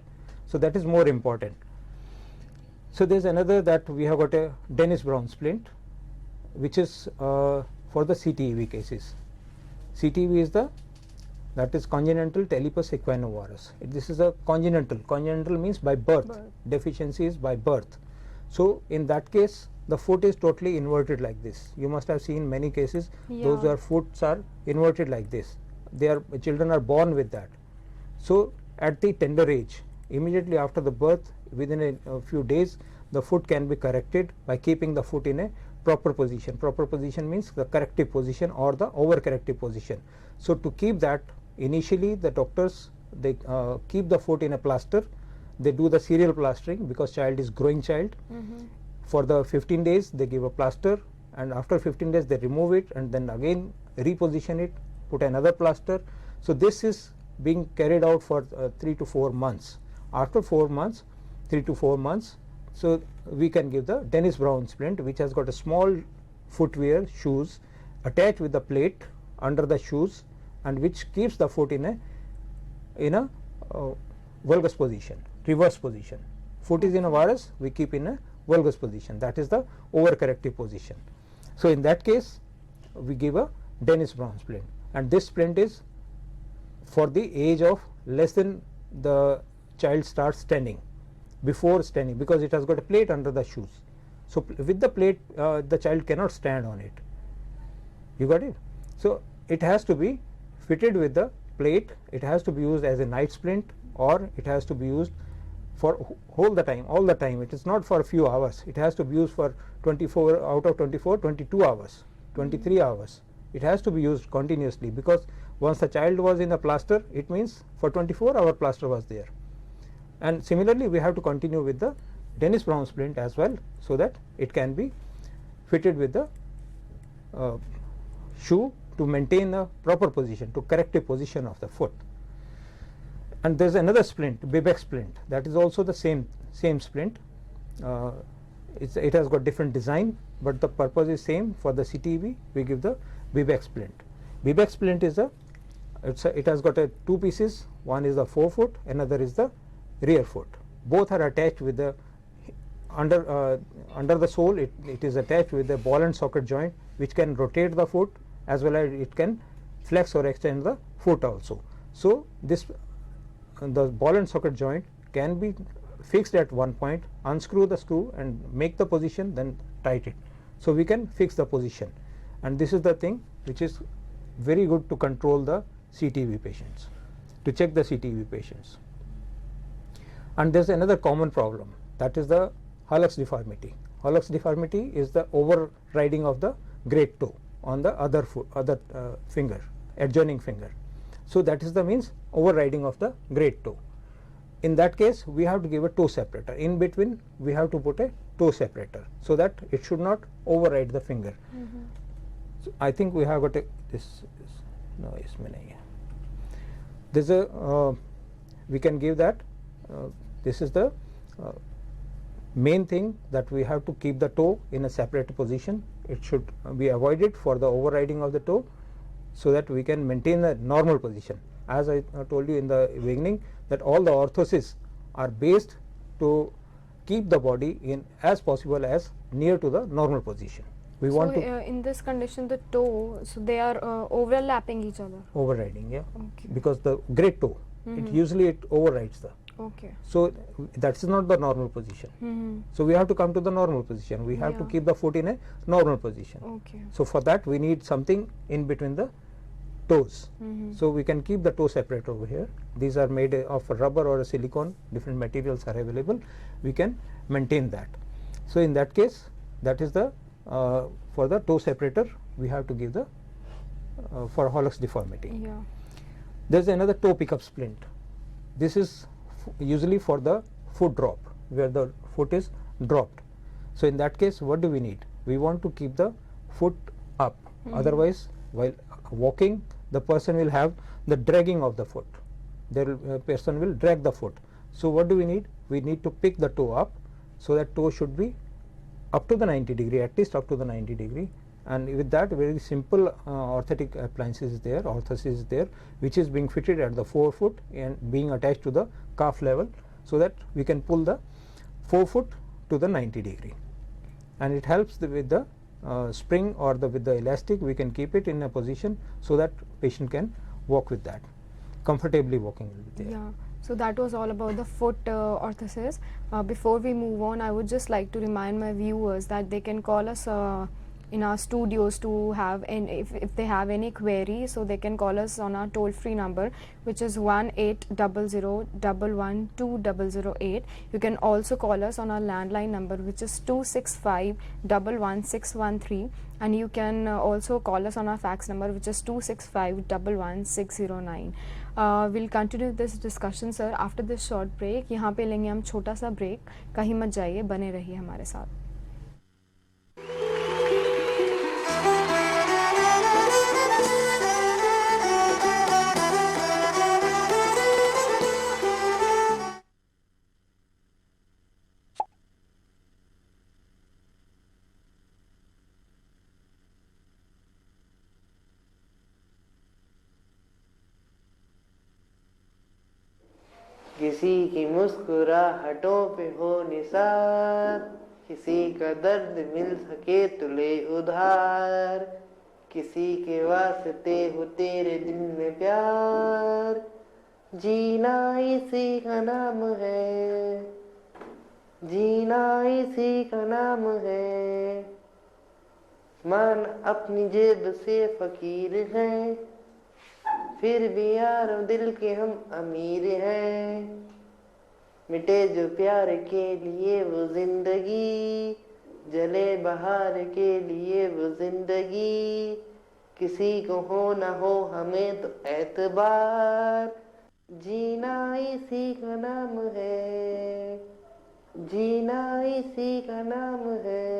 So that is more important. So there is another that we have got a Dennis Brown splint, which is for the CTEV cases. CTEV is that is congenital talipes equinovarus. This is a congenital. Congenital means by birth. Deficiency is by birth. So in that case, the foot is totally inverted like this. You must have seen many cases. Those whose foots are inverted like this. Children are born with that. So at the tender age, immediately after the birth, within a few days, the foot can be corrected by keeping the foot in a proper position. Proper position means the corrective position or the over corrective position. So to keep that, initially the doctors, they keep the foot in a plaster, they do the serial plastering because child is growing child. For the 15 days they give a plaster, and after 15 days they remove it and then again reposition it, put another plaster. So this is being carried out for 3 to 4 months. After 4 months, 3 to 4 months, so we can give the Dennis Brown splint, which has got a small footwear, shoes attached with the plate under the shoes, and which keeps the foot in a valgus position, reverse position. Foot is in a varus, we keep in a valgus position, that is the overcorrective position. So in that case we give a Dennis Brown splint, and this splint is for the age of less than the child starts standing, before standing, because it has got a plate under the shoes. So with the plate the child cannot stand on it. You got it? So it has to be fitted with the plate, it has to be used as a night splint, or it has to be used for all the time. It is not for a few hours, it has to be used for 24 out of 24, 22 hours, 23 hours. It has to be used continuously, because once the child was in a plaster, it means for 24 hour plaster was there. And similarly we have to continue with the Dennis Brown splint as well, so that it can be fitted with the shoe to maintain a proper position, to corrective position of the foot. And there is another splint, Bibex splint, that is also the same splint. It has got different design, but the purpose is same. For the CTB we give the Bibex splint. Bibex splint is it has got two pieces, one is the forefoot, another is the rear foot. Both are attached with the under the sole. It is attached with the ball and socket joint, which can rotate the foot as well as it can flex or extend the foot also. So this the ball and socket joint can be fixed at one point, unscrew the screw and make the position, then tight it. So we can fix the position, and this is the thing which is very good to control the CTB patients, to check the CTB patients. And there is another common problem, that is the hallux deformity. Hallux deformity is the overriding of the great toe on the other finger, adjoining finger. So that is the means overriding of the great toe. In that case we have to give a toe separator. In between we have to put a toe separator, so that it should not override the finger. So I think we have got there's a we can give that. This is the main thing, that we have to keep the toe in a separate position. It should be avoided for the overriding of the toe, so that we can maintain the normal position. As I told you in the beginning, that all the orthoses are based to keep the body in as possible as near to the normal position. We So want to in this condition the toe, so they are overlapping each other. overriding, yeah, Okay. because the great toe, it usually it overrides the. Okay. So that is not the normal position. So we have to come to the normal position. We have to Yeah. keep the foot in a normal position. Okay. So for that we need something in between the toes. So we can keep the toe separator over here. These are made of rubber or a silicone, different materials are available. We can maintain that. So in that case, that is the for the toe separator we have to give the for hallux deformity. Yeah. There is another toe pickup splint. This is usually for the foot drop, where the foot is dropped. So in that case what do we need? We want to keep the foot up, otherwise while walking the person will have the dragging of the foot. The person will drag the foot. So what do we need? We need to pick the toe up, so that toe should be up to the 90 degree, at least up to the 90 degree. And with that very simple orthotic appliances is there, orthosis is there, which is being fitted at the forefoot and being attached to the calf level, so that we can pull the forefoot to the 90 degree. And it helps with the spring or with the elastic, we can keep it in a position so that patient can walk with that, comfortably walking will be there. Yeah. So that was all about the foot orthosis. Before we move on, I would just like to remind my viewers that they can call us in our studios to have, and if they have any query, so they can call us on our toll free number, which is 1800112008. You can also call us on our landline number, which is 265111613, and you can also call us on our fax number, which is 265111609. We'll continue this discussion, sir, after this short break. यहाँ पे लेंगे हम छोटा सा break, कहीं मत जाइए, बने रहिए हमारे साथ. किसी की मुस्कुराहटों पे हो निसार, किसी का दर्द मिल सके तो ले उधार, किसी के वास्ते हो तेरे दिल में प्यार, जीना इसी का नाम है, जीना इसी का नाम है. मान अपनी जेब से फकीर हैं, फिर भी यारों दिल के हम अमीर हैं. मिटे जो प्यार के लिए वो जिंदगी, जले बहार के लिए वो जिंदगी. किसी को हो ना हो हमें तो एतबार, जीना इसी का नाम है, जीना इसी का नाम है.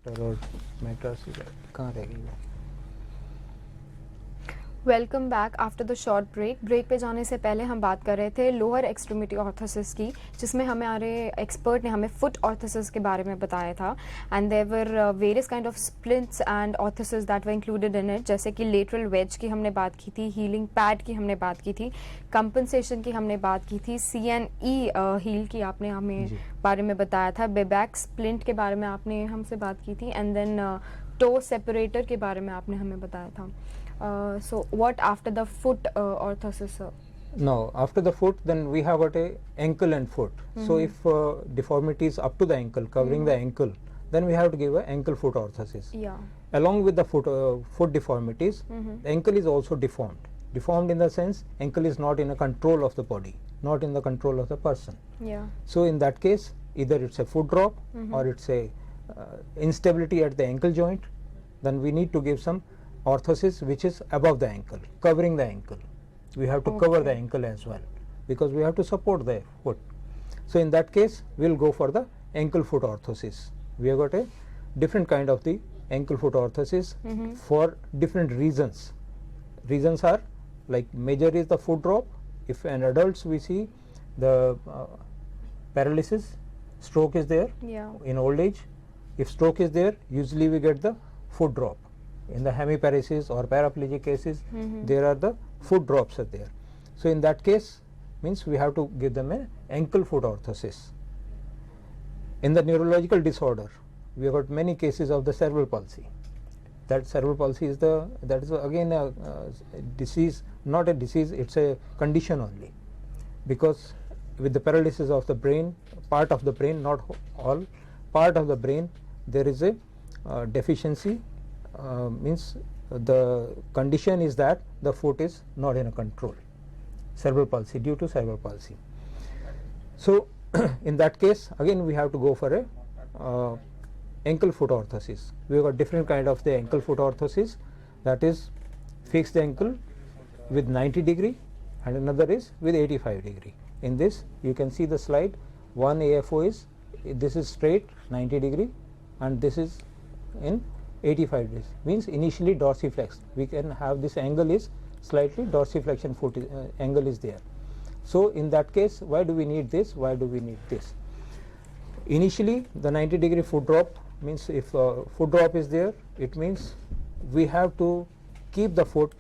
और मैट्रस कहाँ रह गई वो? Welcome back after the short break. Break पे जाने से पहले हम बात कर रहे थे लोअर एक्सट्रीमिटी ऑर्थोसिस की, जिसमें हमारे एक्सपर्ट ने हमें फुट ऑर्थोसिस के बारे में बताया था. And there were various kind of splints and orthosis that were included in it, जैसे कि लेटरल वेज की हमने बात की थी, हीलिंग पैड की हमने बात की थी, कंपनसेशन की हमने बात की थी, CNE हील की आपने हमें बारे में बताया था, बेबैक स्प्लिंट के बारे में आपने हमसे बात की थी, एंड देन टो सेपरेटर के बारे में आपने हमें बताया था. So what after the foot orthosis, sir? No, after the foot, then we have got a ankle and foot. So if deformity is up to the ankle, covering the ankle, then we have to give a ankle foot orthosis. Yeah. Along with the foot deformities, the ankle is also deformed. Deformed in the sense, ankle is not in a control of the body, not in the control of the person. Yeah. So in that case, either it's a foot drop or it's a instability at the ankle joint. Then we need to give some orthosis which is above the ankle, covering the ankle. We have to cover the ankle as well, because we have to support the foot. So in that case, we will go for the ankle foot orthosis. We have got a different kind of the ankle foot orthosis for different reasons. Reasons are like major is the foot drop. If in adults we see the paralysis, stroke is there. Yeah. In old age, if stroke is there, usually we get the foot drop. In the hemiparesis or paraplegic cases, there are the foot drops are there. So in that case, means we have to give them an ankle foot orthosis. In the neurological disorder, we have got many cases of the cerebral palsy. That cerebral palsy is that is again a disease, not a disease, it's a condition only, because with the paralysis of the brain, part of the brain, not all, part of the brain, there is a deficiency. Means the condition is that the foot is not in a control, cerebral palsy, due to cerebral palsy. So in that case again we have to go for a ankle foot orthosis. We have got different kind of the ankle foot orthosis, that is fixed ankle with 90 degree and another is with 85 degree. In this you can see the slide, one AFO is, this is straight 90 degree and this is in 85 degrees, means initially dorsiflex. We can have this angle is slightly dorsiflexion foot angle is there. So in that case, why do we need this? Why do we need this? Initially the 90 degree foot drop means if foot drop is there, it means we have to keep the foot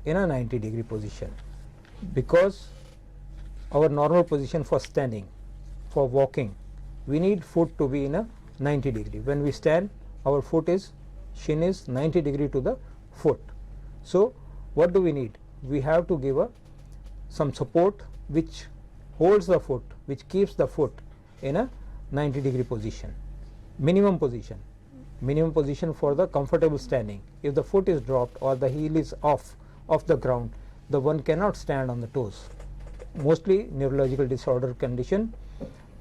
in a 90 degree position, because our normal position for standing, for walking, we need foot to be in a 90 degree. When we stand, our foot is, shin is 90 degree to the foot. So what do we need? We have to give some support which holds the foot, which keeps the foot in a 90 degree position, minimum position for the comfortable standing. If the foot is dropped or the heel is off the ground, the one cannot stand on the toes. Mostly neurological disorder condition,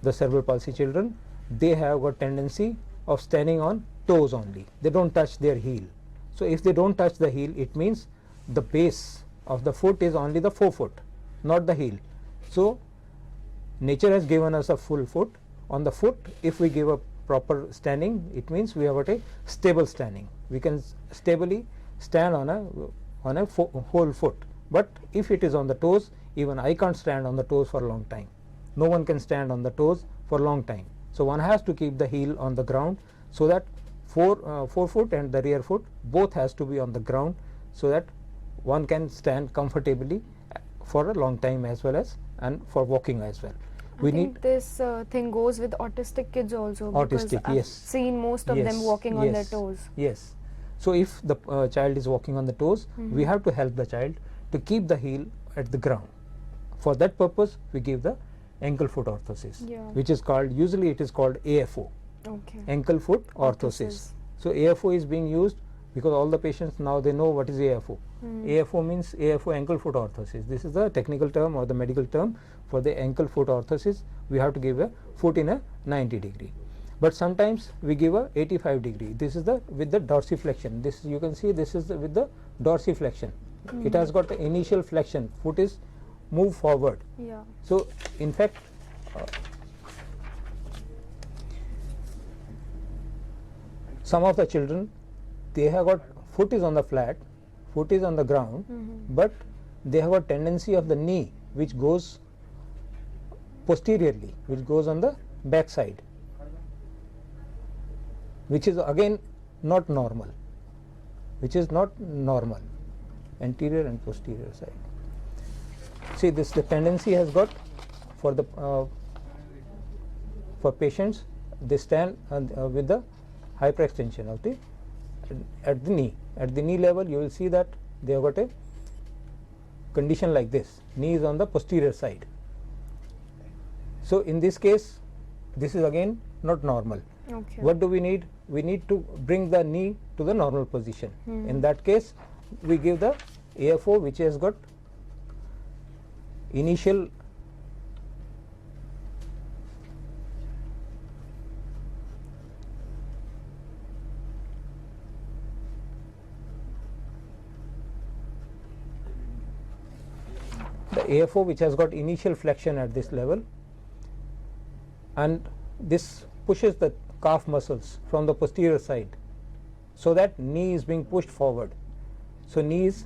the cerebral palsy children, they have got tendency of standing on toes only, they don't touch their heel. So if they don't touch the heel, it means the base of the foot is only the forefoot, not the heel. So nature has given us a full foot. On the foot, if we give a proper standing, it means we have got a stable standing. We can stably stand on a whole foot. But if it is on the toes, even I can't stand on the toes for a long time. No one can stand on the toes for a long time. So one has to keep the heel on the ground, so that forefoot and the rear foot both has to be on the ground, so that one can stand comfortably for a long time as well as and for walking as well. I think this thing goes with autistic kids also. Autistic, because I've yes. seen most of them walking on their toes. Yes. So if the child is walking on the toes, we have to help the child to keep the heel at the ground. For that purpose, we give the ankle foot orthosis, which is called, usually it is called AFO, ankle foot orthosis. So AFO is being used because all the patients now they know what is AFO. AFO means AFO ankle foot orthosis. This is the technical term or the medical term for the ankle foot orthosis. We have to give a foot in a 90 degree. But sometimes we give a 85 degree. This is the with the dorsiflexion. This you can see, this is with the dorsiflexion. It has got the initial flexion. Foot is moved forward. So in fact, some of the children, they have got foot is on the flat, foot is on the ground, but they have a tendency of the knee which goes posteriorly, which goes on the back side, which is again not normal, anterior and posterior side. See, this the tendency has got for the for patients, they stand with the hyperextension of the at the knee. At the knee level, you will see that they have got a condition like this. Knee is on the posterior side. So in this case, this is again not normal. What do we need? We need to bring the knee to the normal position. In that case, we give the AFO, which has got initial AFO, which has got initial flexion at this level, and this pushes the calf muscles from the posterior side, so that knee is being pushed forward. So knee is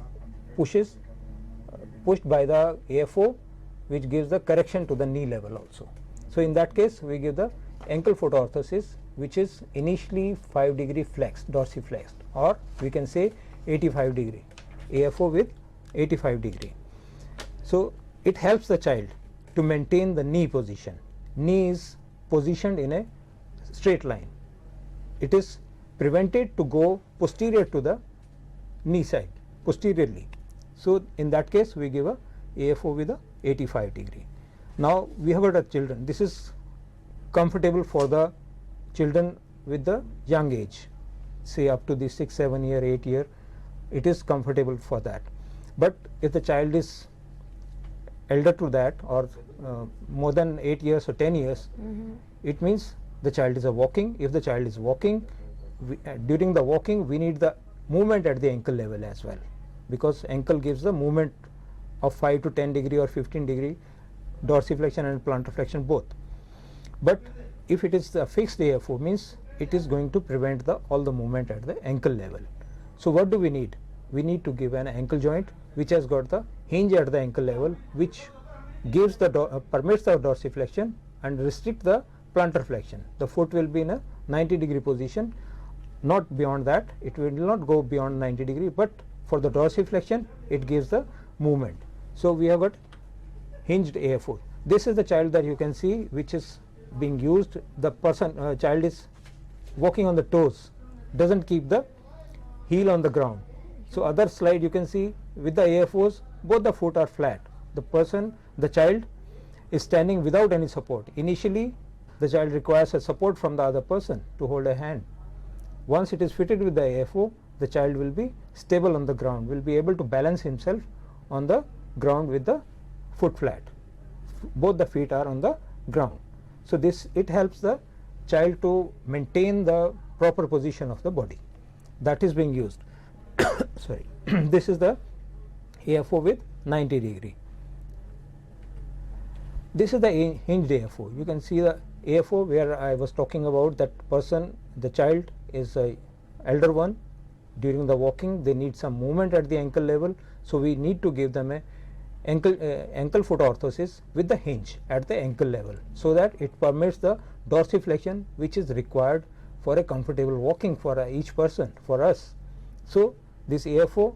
pushed by the AFO, which gives the correction to the knee level also. So in that case, we give the ankle foot orthosis, which is initially 5 degree flexed, dorsiflexed, or we can say 85 degree, AFO with 85 degree. So it helps the child to maintain the knee position. Knee is positioned in a straight line. It is prevented to go posterior to the knee side, posteriorly. So in that case, we give a AFO with a 85 degree. Now we have got a children. This is comfortable for the children with the young age, say up to the 6, 7 year, 8 year. It is comfortable for that. But if the child is elder to that or more than 8 years or 10 years, it means the child is walking. If the child is walking, during the walking we need the movement at the ankle level as well, because ankle gives the movement of 5 to 10 degree or 15 degree dorsiflexion and plantar flexion both. But if it is the fixed AFO, means it is going to prevent all the movement at the ankle level. So what do we need? We need to give an ankle joint which has got the hinge at the ankle level, which gives the permits the dorsiflexion and restrict the plantar flexion. The foot will be in a 90-degree position, not beyond that. It will not go beyond 90 degree, but for the dorsiflexion it gives the movement. So we have got hinged AFO. This is the child that you can see which is being used. The person child is walking on the toes, doesn't keep the heel on the ground. So other slide you can see with the AFOs both the foot are flat. The child is standing without any support. Initially the child requires a support from the other person to hold a hand. Once it is fitted with the AFO, the child will be stable on the ground, will be able to balance himself on the ground with the foot flat. Both the feet are on the ground. So it helps the child to maintain the proper position of the body. That is being used. Sorry. This is the AFO with 90 degree. This is the hinged AFO. You can see the AFO where I was talking about, that person, the child is a elder one. During the walking they need some movement at the ankle level, so we need to give them a ankle foot orthosis with the hinge at the ankle level, so that it permits the dorsiflexion which is required for a comfortable walking for each person, for us. So this AFO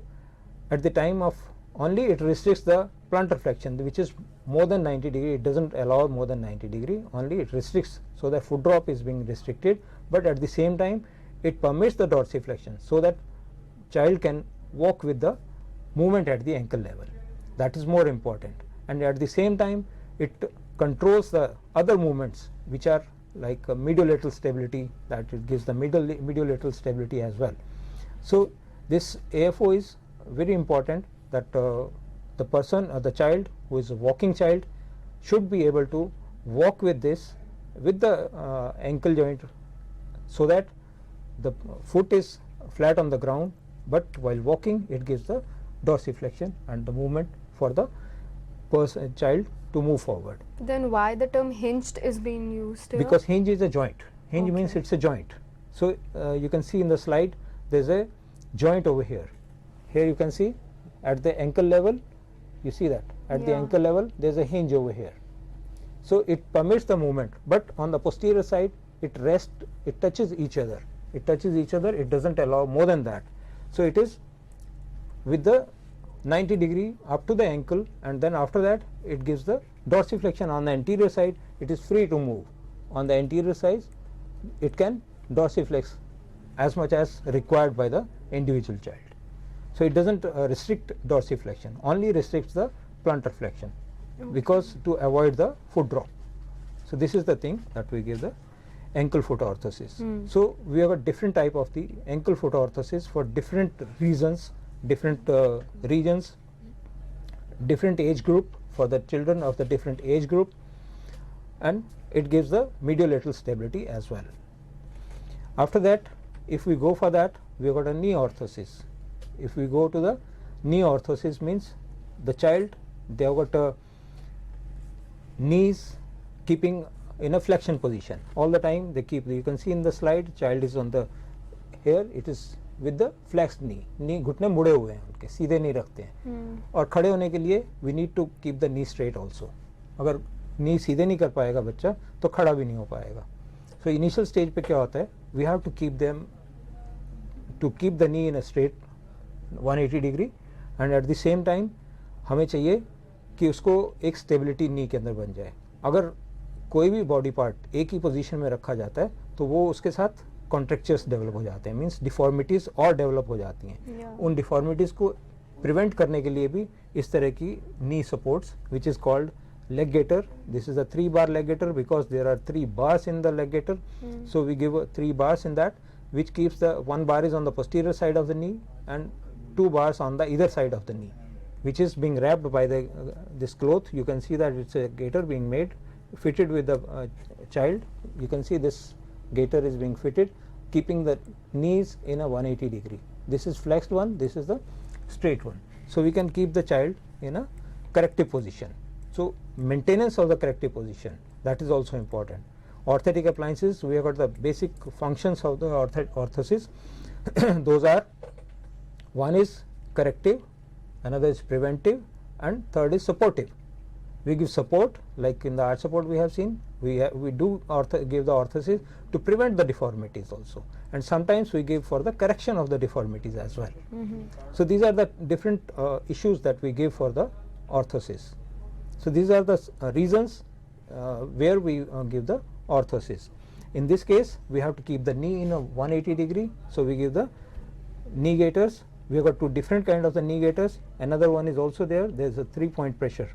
at the time of only it restricts the plantar flexion which is more than 90 degree. It doesn't allow more than 90 degree, only it restricts, so the foot drop is being restricted, but at the same time it permits the dorsiflexion so that child can walk with the movement at the ankle level. That is more important, and at the same time it controls the other movements which are like mediolateral stability, that it gives the mediolateral stability as well. So this AFO is very important, that the person or the child who is a walking child should be able to walk with this, with the ankle joint, so that the foot is flat on the ground, but while walking it gives the dorsiflexion and the movement for the child to move forward. Then why the term hinged is being used here? Because hinge is a joint. Hinge means it's a joint. So you can see in the slide there's a joint over here. Here you can see at the ankle level, you see that at the ankle level there's a hinge over here. So it permits the movement, but on the posterior side it touches each other. It touches each other, it doesn't allow more than that. So it is with the 90 degree up to the ankle, and then after that it gives the dorsiflexion. On the anterior side it is free to move. On the anterior side it can dorsiflex as much as required by the individual child. So it doesn't restrict dorsiflexion, only restricts the plantar flexion, because to avoid the foot drop. So this is the thing that we give the ankle foot orthosis. So we have a different type of the ankle foot orthosis for different reasons, different regions, different age group, for the children of the different age group, and it gives the mediolateral stability as well. After that, if we go for that, we have got a knee orthosis. If we go to the knee orthosis, means the child, they have got knees keeping in a flexion position all the time. They keep, you can see in the slide, child is on the, here it is with the flexed knee घुटने मुड़े हुए हैं उनके, सीधे नहीं रखते हैं. और खड़े होने के लिए we need to keep the knee straight also. अगर knee सीधे नहीं कर पाएगा बच्चा तो खड़ा भी नहीं हो पाएगा. So initial stage पे क्या होता है, we have to keep the knee in a straight 180 degree, and at the same time हमें चाहिए कि उसको एक स्टेबिलिटी नी के अंदर बन जाए. अगर कोई भी बॉडी पार्ट एक ही पोजीशन में रखा जाता है तो वो उसके साथ कॉन्ट्रैक्चर्स डेवलप हो जाते हैं, मींस डिफॉर्मिटीज़ और डेवलप हो जाती हैं. उन डिफॉर्मिटीज़ को प्रिवेंट करने के लिए भी इस तरह की knee supports which is called leg gaiter. This is a 3-bar leg gaiter because there are 3 bars in the leg gaiter. So we give 3 bars in that, which keeps the 1 bar is on the posterior side of the knee and 2 bars on the either side of the knee, which is being wrapped by the this cloth. You can see that it's a gaiter being made, fitted with the child. You can see this gaiter is being fitted, keeping the knees in a 180 degree. This is flexed one, this is the straight one. So we can keep the child in a corrective position. So maintenance of the corrective position, that is also important. Orthotic appliances, we have got the basic functions of the orthosis. Those are, one is corrective, another is preventive, and third is supportive. We give support, like in the arch support we have seen, we do give the orthosis to prevent the deformities also, and sometimes we give for the correction of the deformities as well. So these are the different issues that we give for the orthosis. So these are the reasons where we give the orthosis. In this case, we have to keep the knee in a 180 degree, so we give the knee gaiters. We have got two different kind of the knee gaiters. Another one is also there. There is a 3-point pressure.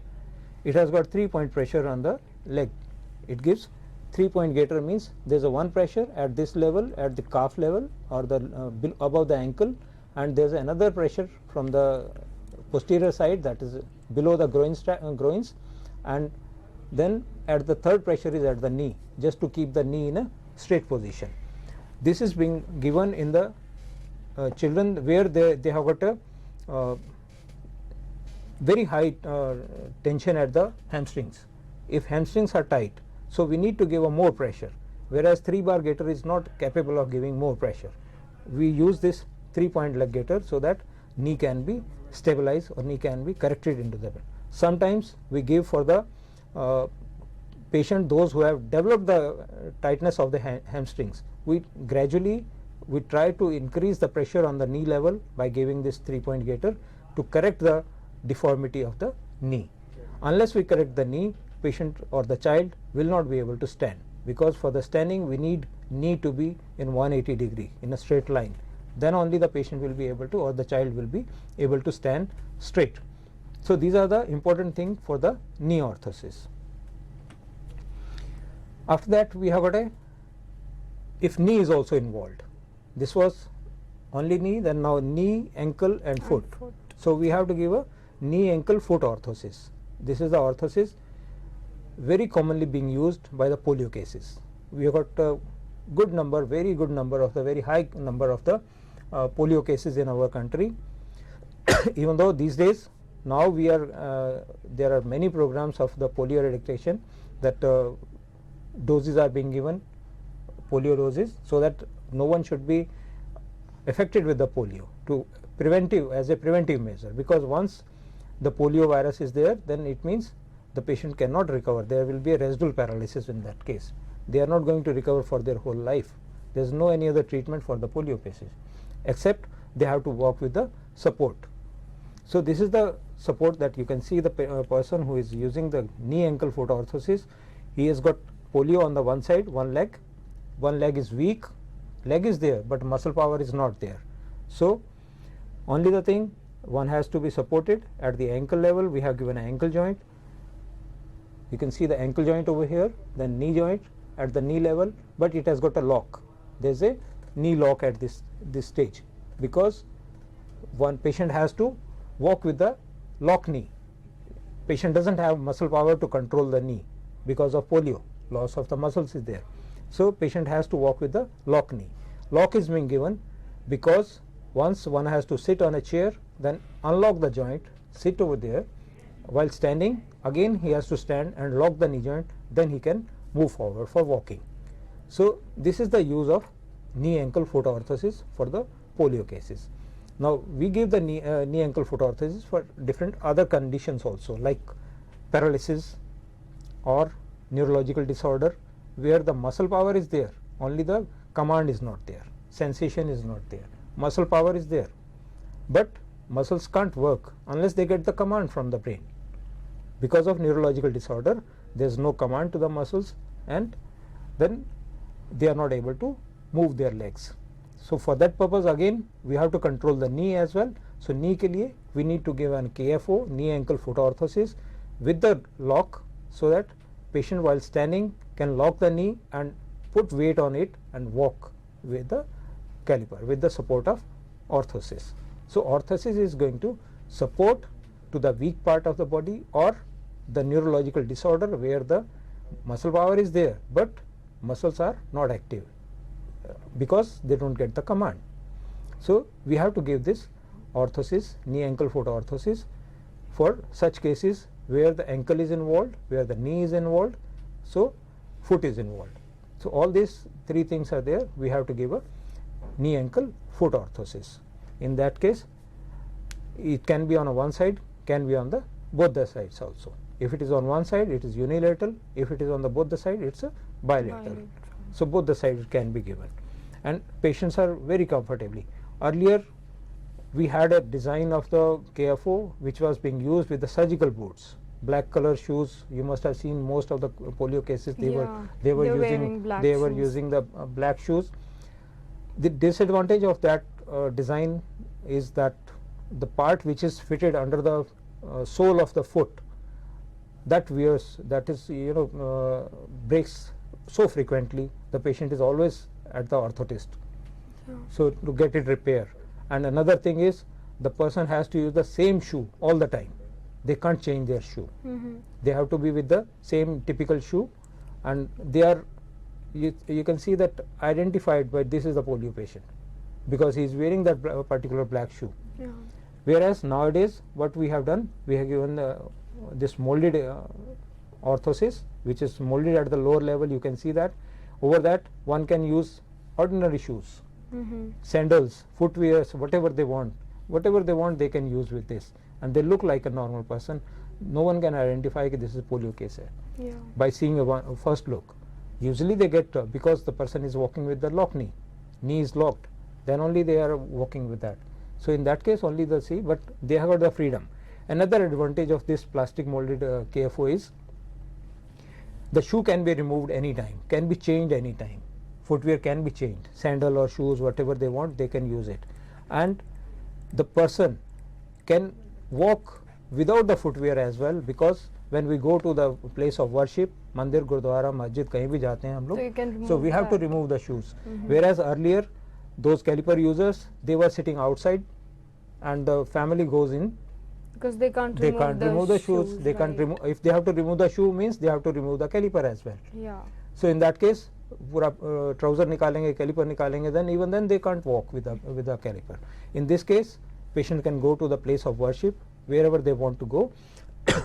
It has got 3-point pressure on the leg. It gives 3-point gaiter, means there is a one pressure at this level, at the calf level or the above the ankle, and there is another pressure from the posterior side, that is below the groins, and then at the third pressure is at the knee, just to keep the knee in a straight position. This is being given in the children where they have got a very high tension at the hamstrings. If hamstrings are tight, so we need to give a more pressure, whereas 3-bar gaiter is not capable of giving more pressure. We use this 3-point leg gaiter so that knee can be stabilized or knee can be corrected into the bed. Sometimes we give for the patient, those who have developed the tightness of the hamstrings. We gradually try to increase the pressure on the knee level by giving this 3-point gaiter to correct the deformity of the knee. Unless we correct the knee, patient or the child will not be able to stand, because for the standing we need knee to be in 180 degree in a straight line. Then only the patient will be able to, or the child will be able to stand straight. So these are the important thing for the knee orthosis. After that, we have got if knee is also involved. This was only knee, then now knee, ankle and foot. So we have to give a knee, ankle, foot orthosis. This is the orthosis very commonly being used by the polio cases. We have got a good number, very good number of the very high number of the polio cases in our country. Even though these days now we are there are many programs of the polio eradication, that doses are being given, polio doses, so that no one should be affected with the polio, to preventive, as a preventive measure, because once the polio virus is there, then it means the patient cannot recover. There will be a residual paralysis in that case. They are not going to recover for their whole life. There is no any other treatment for the polio patients, except they have to walk with the support. So this is the support that you can see the person who is using the knee, ankle, foot orthosis. He has got polio on the one side, one leg is weak, leg is there but muscle power is not there. So only the thing, one has to be supported at the ankle level. We have given an ankle joint. You can see the ankle joint over here, then knee joint at the knee level, but it has got a lock. There is a knee lock at this stage, because one patient has to walk with the lock knee. Patient doesn't have muscle power to control the knee because of polio, loss of the muscles is there. So patient has to walk with the lock knee. Lock is being given because once one has to sit on a chair, then unlock the joint, sit over there. While standing, again he has to stand and lock the knee joint, then he can move forward for walking. So this is the use of knee, ankle, foot orthosis for the polio cases. Now we give the knee, ankle, foot orthosis for different other conditions also, like paralysis or neurological disorder, where the muscle power is there, only the command is not there, sensation is not there. Muscle power is there, but muscles can't work unless they get the command from the brain. Because of neurological disorder, there is no command to the muscles, and then they are not able to move their legs. So for that purpose, again we have to control the knee as well. So knee ke liye we need to give an KFO, knee, ankle, foot orthosis with the lock, so that patient while standing can lock the knee and put weight on it and walk with the caliper with the support of orthosis. So orthosis is going to support to the weak part of the body, or the neurological disorder where the muscle power is there but muscles are not active because they don't get the command. So we have to give this orthosis, knee ankle foot orthosis, for such cases where the ankle is involved, where the knee is involved, so foot is involved. So all these three things are there, we have to give a knee ankle foot orthosis. In that case, it can be on a one side, can be on the both the sides also. If it is on one side, it is unilateral. If it is on the both the side, it's a bilateral. So both the sides can be given, and patients are very comfortably. Earlier we had a design of the KFO which was being used with the surgical boots, black color shoes. You must have seen most of the polio cases, they were using the black shoes. The disadvantage of that design is that the part which is fitted under the sole of the foot, that wears, that is breaks so frequently. The patient is always at the orthotist, so to get it repaired. And another thing is, the person has to use the same shoe all the time. They can't change their shoe. They have to be with the same typical shoe, and they are, you can see that identified by this is the polio patient because he is wearing that particular black shoe. Whereas nowadays what we have done, we have given this molded orthosis which is molded at the lower level. You can see that over that one can use ordinary shoes, sandals, footwears, whatever they want they can use with this, and they look like a normal person. No one can identify that this is polio case by seeing a first look. Usually they get because the person is walking with the locked knee is locked, then only they are walking with that. So in that case only they see, but they have got the freedom. Another advantage of this plastic molded KFO is the shoe can be removed anytime, can be changed anytime. Footwear can be changed, sandal or shoes, whatever they want, they can use it. And the person can walk without the footwear as well, because when we go to the place of worship, mandir, gurdwara, masjid, kahin bhi jate hain hum log, so we have to remove the shoes. Whereas earlier those caliper users, they were sitting outside and the family goes in, because they can't remove the shoes. They can't remove. If they have to remove the shoe, means they have to remove the caliper as well. So in that case, पूरा trouser निकालेंगे, caliper निकालेंगे, then even then they can't walk with the caliper. In this case, patient can go to the place of worship wherever they want to go,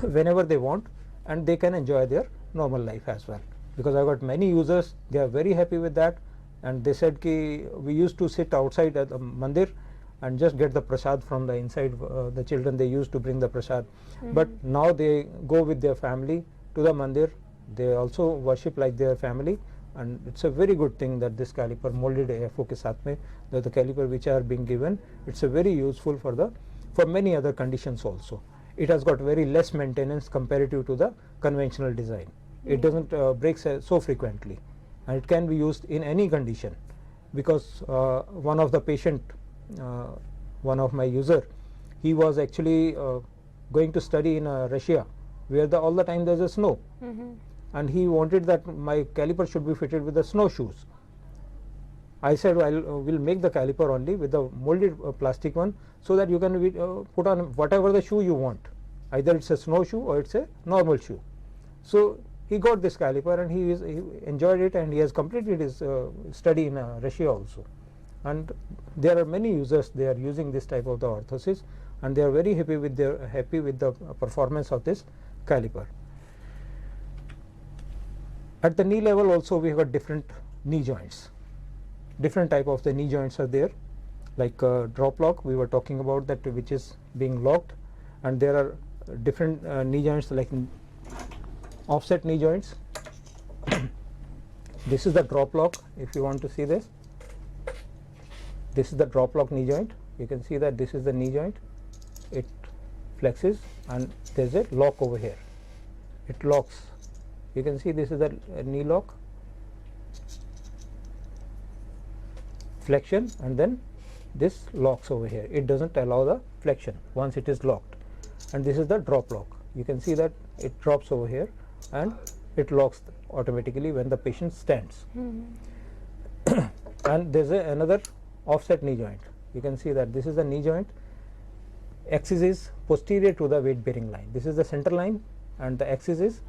whenever they want, and they can enjoy their normal life as well. Because I got many users, they are very happy with that, and they said ki we used to sit outside at the mandir and just get the prasad from the inside. The children, they used to bring the prasad, but now they go with their family to the mandir. They also worship like their family, and it's a very good thing that this caliper molded AFO ke saath mein, that the caliper which are being given, it's a very useful for many other conditions also. It has got very less maintenance comparative to the conventional design. It doesn't break so frequently, and it can be used in any condition. Because one of the patient, one of my user, he was actually going to study in Russia, where all the time there's a snow, and he wanted that my caliper should be fitted with the snow shoes. I said, we'll make the caliper only with the molded plastic one, so that you can put on whatever the shoe you want, either it's a snow shoe or it's a normal shoe. So he got this caliper and he enjoyed it, and he has completed his study in Russia also. And there are many users, they are using this type of the orthosis, and they are very happy with the performance of this caliper. At the knee level also we have got different knee joints. Different type of the knee joints are there, like drop lock we were talking about, that which is being locked, and there are different knee joints like offset knee joints. This is the drop lock. If you want to see this, this is the drop lock knee joint. You can see that this is the knee joint, it flexes and there is a lock over here, it locks. You can see this is the knee lock, flexion, and then this locks over here. It doesn't allow the flexion once it is locked. And this is the drop lock. You can see that it drops over here and it locks automatically when the patient stands. And there is another offset knee joint. You can see that this is the knee joint, axis is posterior to the weight bearing line. This is the center line and the axis is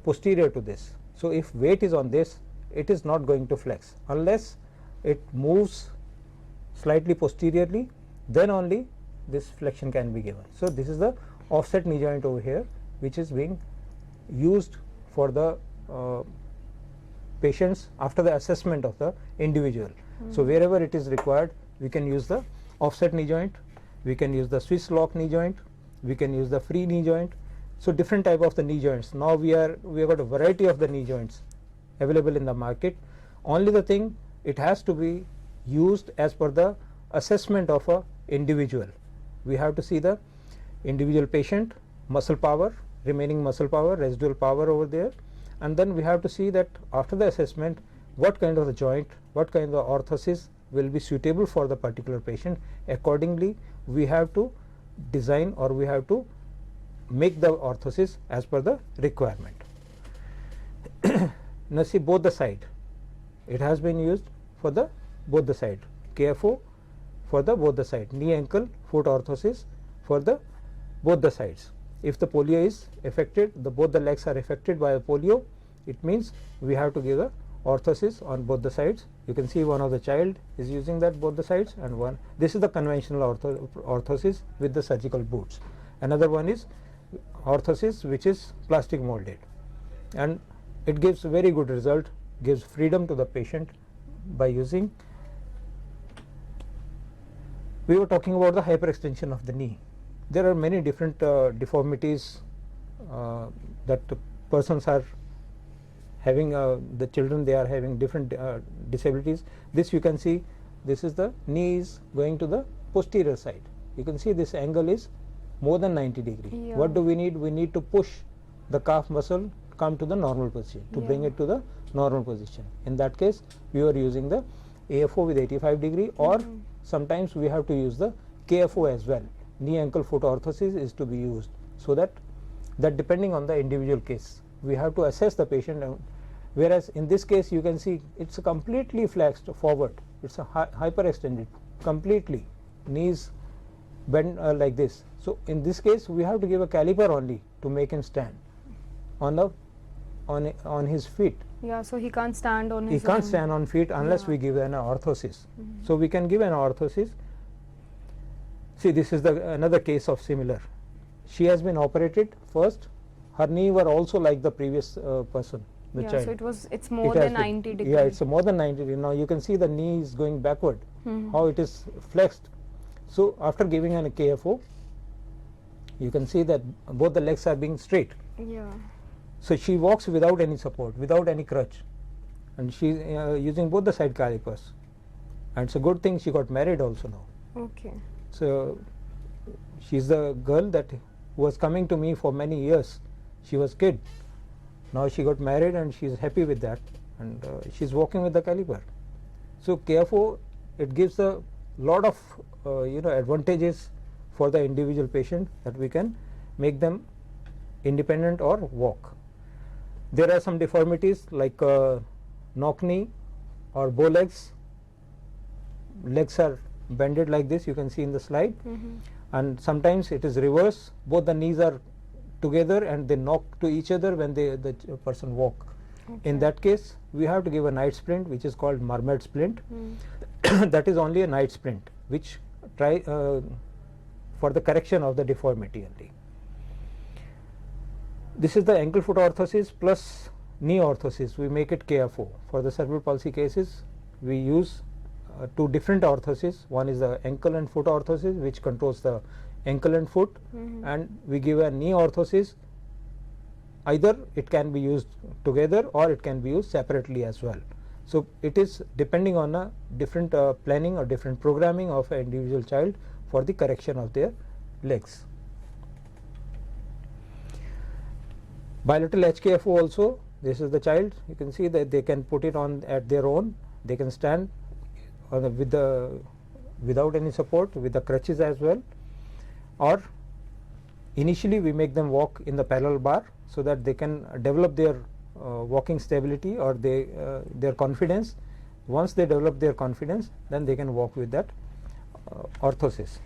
posterior to this. So, if weight is on this, it is not going to flex unless it moves slightly posteriorly, then only this flexion can be given. So, this is the offset knee joint over here, which is being used for the patients after the assessment of the individual. So, wherever it is required, we can use the offset knee joint, we can use the Swiss lock knee joint, we can use the free knee joint. So, different type of the knee joints. Now, we have got a variety of the knee joints available in the market. Only the thing, it has to be used as per the assessment of a individual. We have to see the individual patient, muscle power, remaining muscle power, residual power over there, and then we have to see that after the assessment what kind of the joint, what kind of orthosis will be suitable for the particular patient. Accordingly, we have to design or we have to make the orthosis as per the requirement. Now, see both the side, it has been used for the both the side, KFO for the both the side, knee ankle foot orthosis for the both the sides. If the polio is affected, both the legs are affected by a polio, it means we have to give a orthosis on both the sides. You can see one of the child is using that both the sides, and one, this is the conventional orthosis with the surgical boots. Another one is orthosis which is plastic molded, and it gives very good result, gives freedom to the patient by using. We were talking about the hyperextension of the knee. There are many different deformities that persons are having, the children, they are having different disabilities. This you can see, this is the knee is going to the posterior side. You can see this angle is more than 90 degree. Yeah. What do we need? We need to push the calf muscle come to the normal position, to bring it to the normal position. In that case, we are using the AFO with 85 degree, or sometimes we have to use the KFO as well. Knee ankle foot orthosis is to be used, so that depending on the individual case, we have to assess the patient. Whereas in this case, you can see it's completely flexed forward, it's a hyperextended completely, knees bend like this. So in this case, we have to give a caliper only to make him stand on his feet. Yeah, so he can't stand on his He can't own. stand on feet unless we give an orthosis. So we can give an orthosis. See, this is another case of similar. She has been operated first. Her knee were also like the previous person, the Yeah, child. so it's more It has than been- 90 degree. Yeah, it's more than 90 degree. Now you can see the knee is going backward, how it is flexed. So after giving an KFO, you can see that both the legs are being straight. Yeah. So she walks without any support, without any crutch, and she is using both the side calipers. And it's a good thing she got married also now. Okay. So she's the girl that was coming to me for many years. She was kid. Now she got married and she's happy with that, and she's walking with the caliper. So KFO, it gives a lot of advantages for the individual patient, that we can make them independent or walk. There are some deformities like knock knee or bow legs. Legs are bended like this, you can see in the slide, and sometimes it is reverse. Both the knees are together and they knock to each other when the person walk. In that case, we have to give a night splint, which is called mermaid splint. That is only a night splint, which try for the correction of the deformity only. This is the ankle foot orthosis plus knee orthosis. We make it KFO. For the cerebral palsy cases, we use two different orthoses. One is the ankle and foot orthosis, which controls the ankle and foot, and we give a knee orthosis. Either it can be used together or it can be used separately as well. So it is depending on a different planning or different programming of an individual child for the correction of their legs. Bilateral HKFO also, this is the child, you can see that they can put it on at their own, they can stand on without any support, with the crutches as well, or initially we make them walk in the parallel bar so that they can develop their walking stability or their confidence. Once they develop their confidence, then they can walk with that orthosis.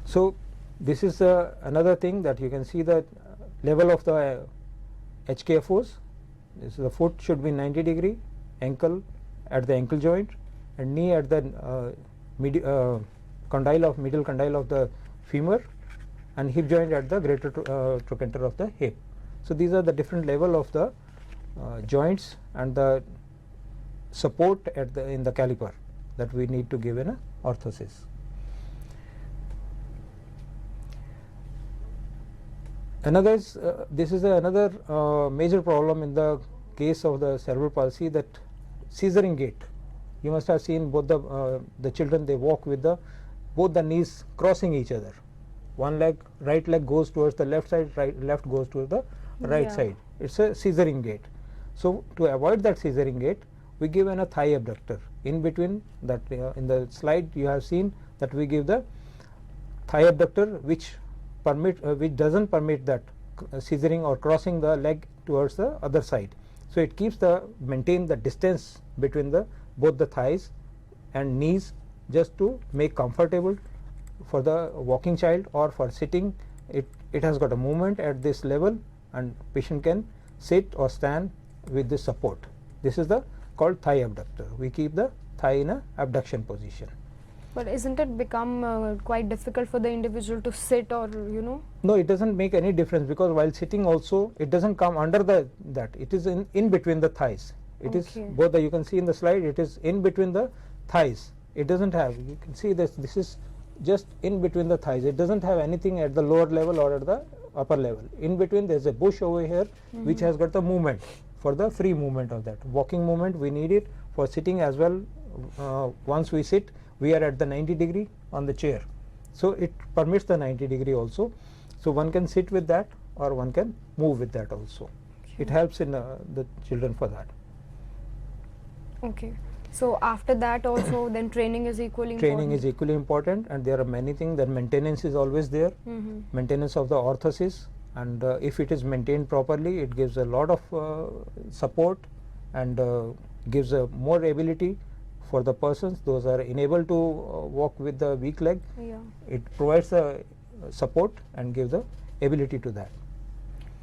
So this is another thing that you can see the level of the HKFOs. This is the foot should be 90 degree, ankle at the ankle joint, and knee at the middle condyle of the femur, and hip joint at the greater trochanter of the hip. So these are the different level of the joints and the support at the in the caliper that we need to give in a orthosis. Another is this is another major problem in the case of the cerebral palsy, that scissoring gait. You must have seen both the children, they walk with both the knees crossing each other. One leg, right leg goes towards the left side, left goes towards the right side. It's a scissoring gait. So to avoid that scissoring gait, we give a thigh abductor in between that. In the slide you have seen that we give the thigh abductor which doesn't permit that scissoring or crossing the leg towards the other side. So it keeps maintain the distance between both the thighs and knees, just to make comfortable for the walking child, or for sitting. It has got a movement at this level, and patient can sit or stand with this support. This is called thigh abductor. We keep the thigh in a abduction position. But isn't it become quite difficult for the individual to sit, or No, it doesn't make any difference, because while sitting also it doesn't come under that. It is in between the thighs. It is both. You can see in the slide, it is in between the thighs. It doesn't have. You can see this. This is just in between the thighs. It doesn't have anything at the lower level or at the upper level. In between, there's a bush over here which has got the movement, for the free movement of that walking movement. We need it for sitting as well. Once we sit, we are at the 90 degree on the chair, so it permits the 90 degree also. So one can sit with that, or one can move with that also. It helps in the children for that. Okay. So after that also, then training is equally Training important. is equally important, and there are many things. That maintenance is always there. Maintenance of the orthosis, and if it is maintained properly, it gives a lot of support, and gives more ability for the persons. Those are enabled to walk with the weak leg. It provides the support and gives the ability to that.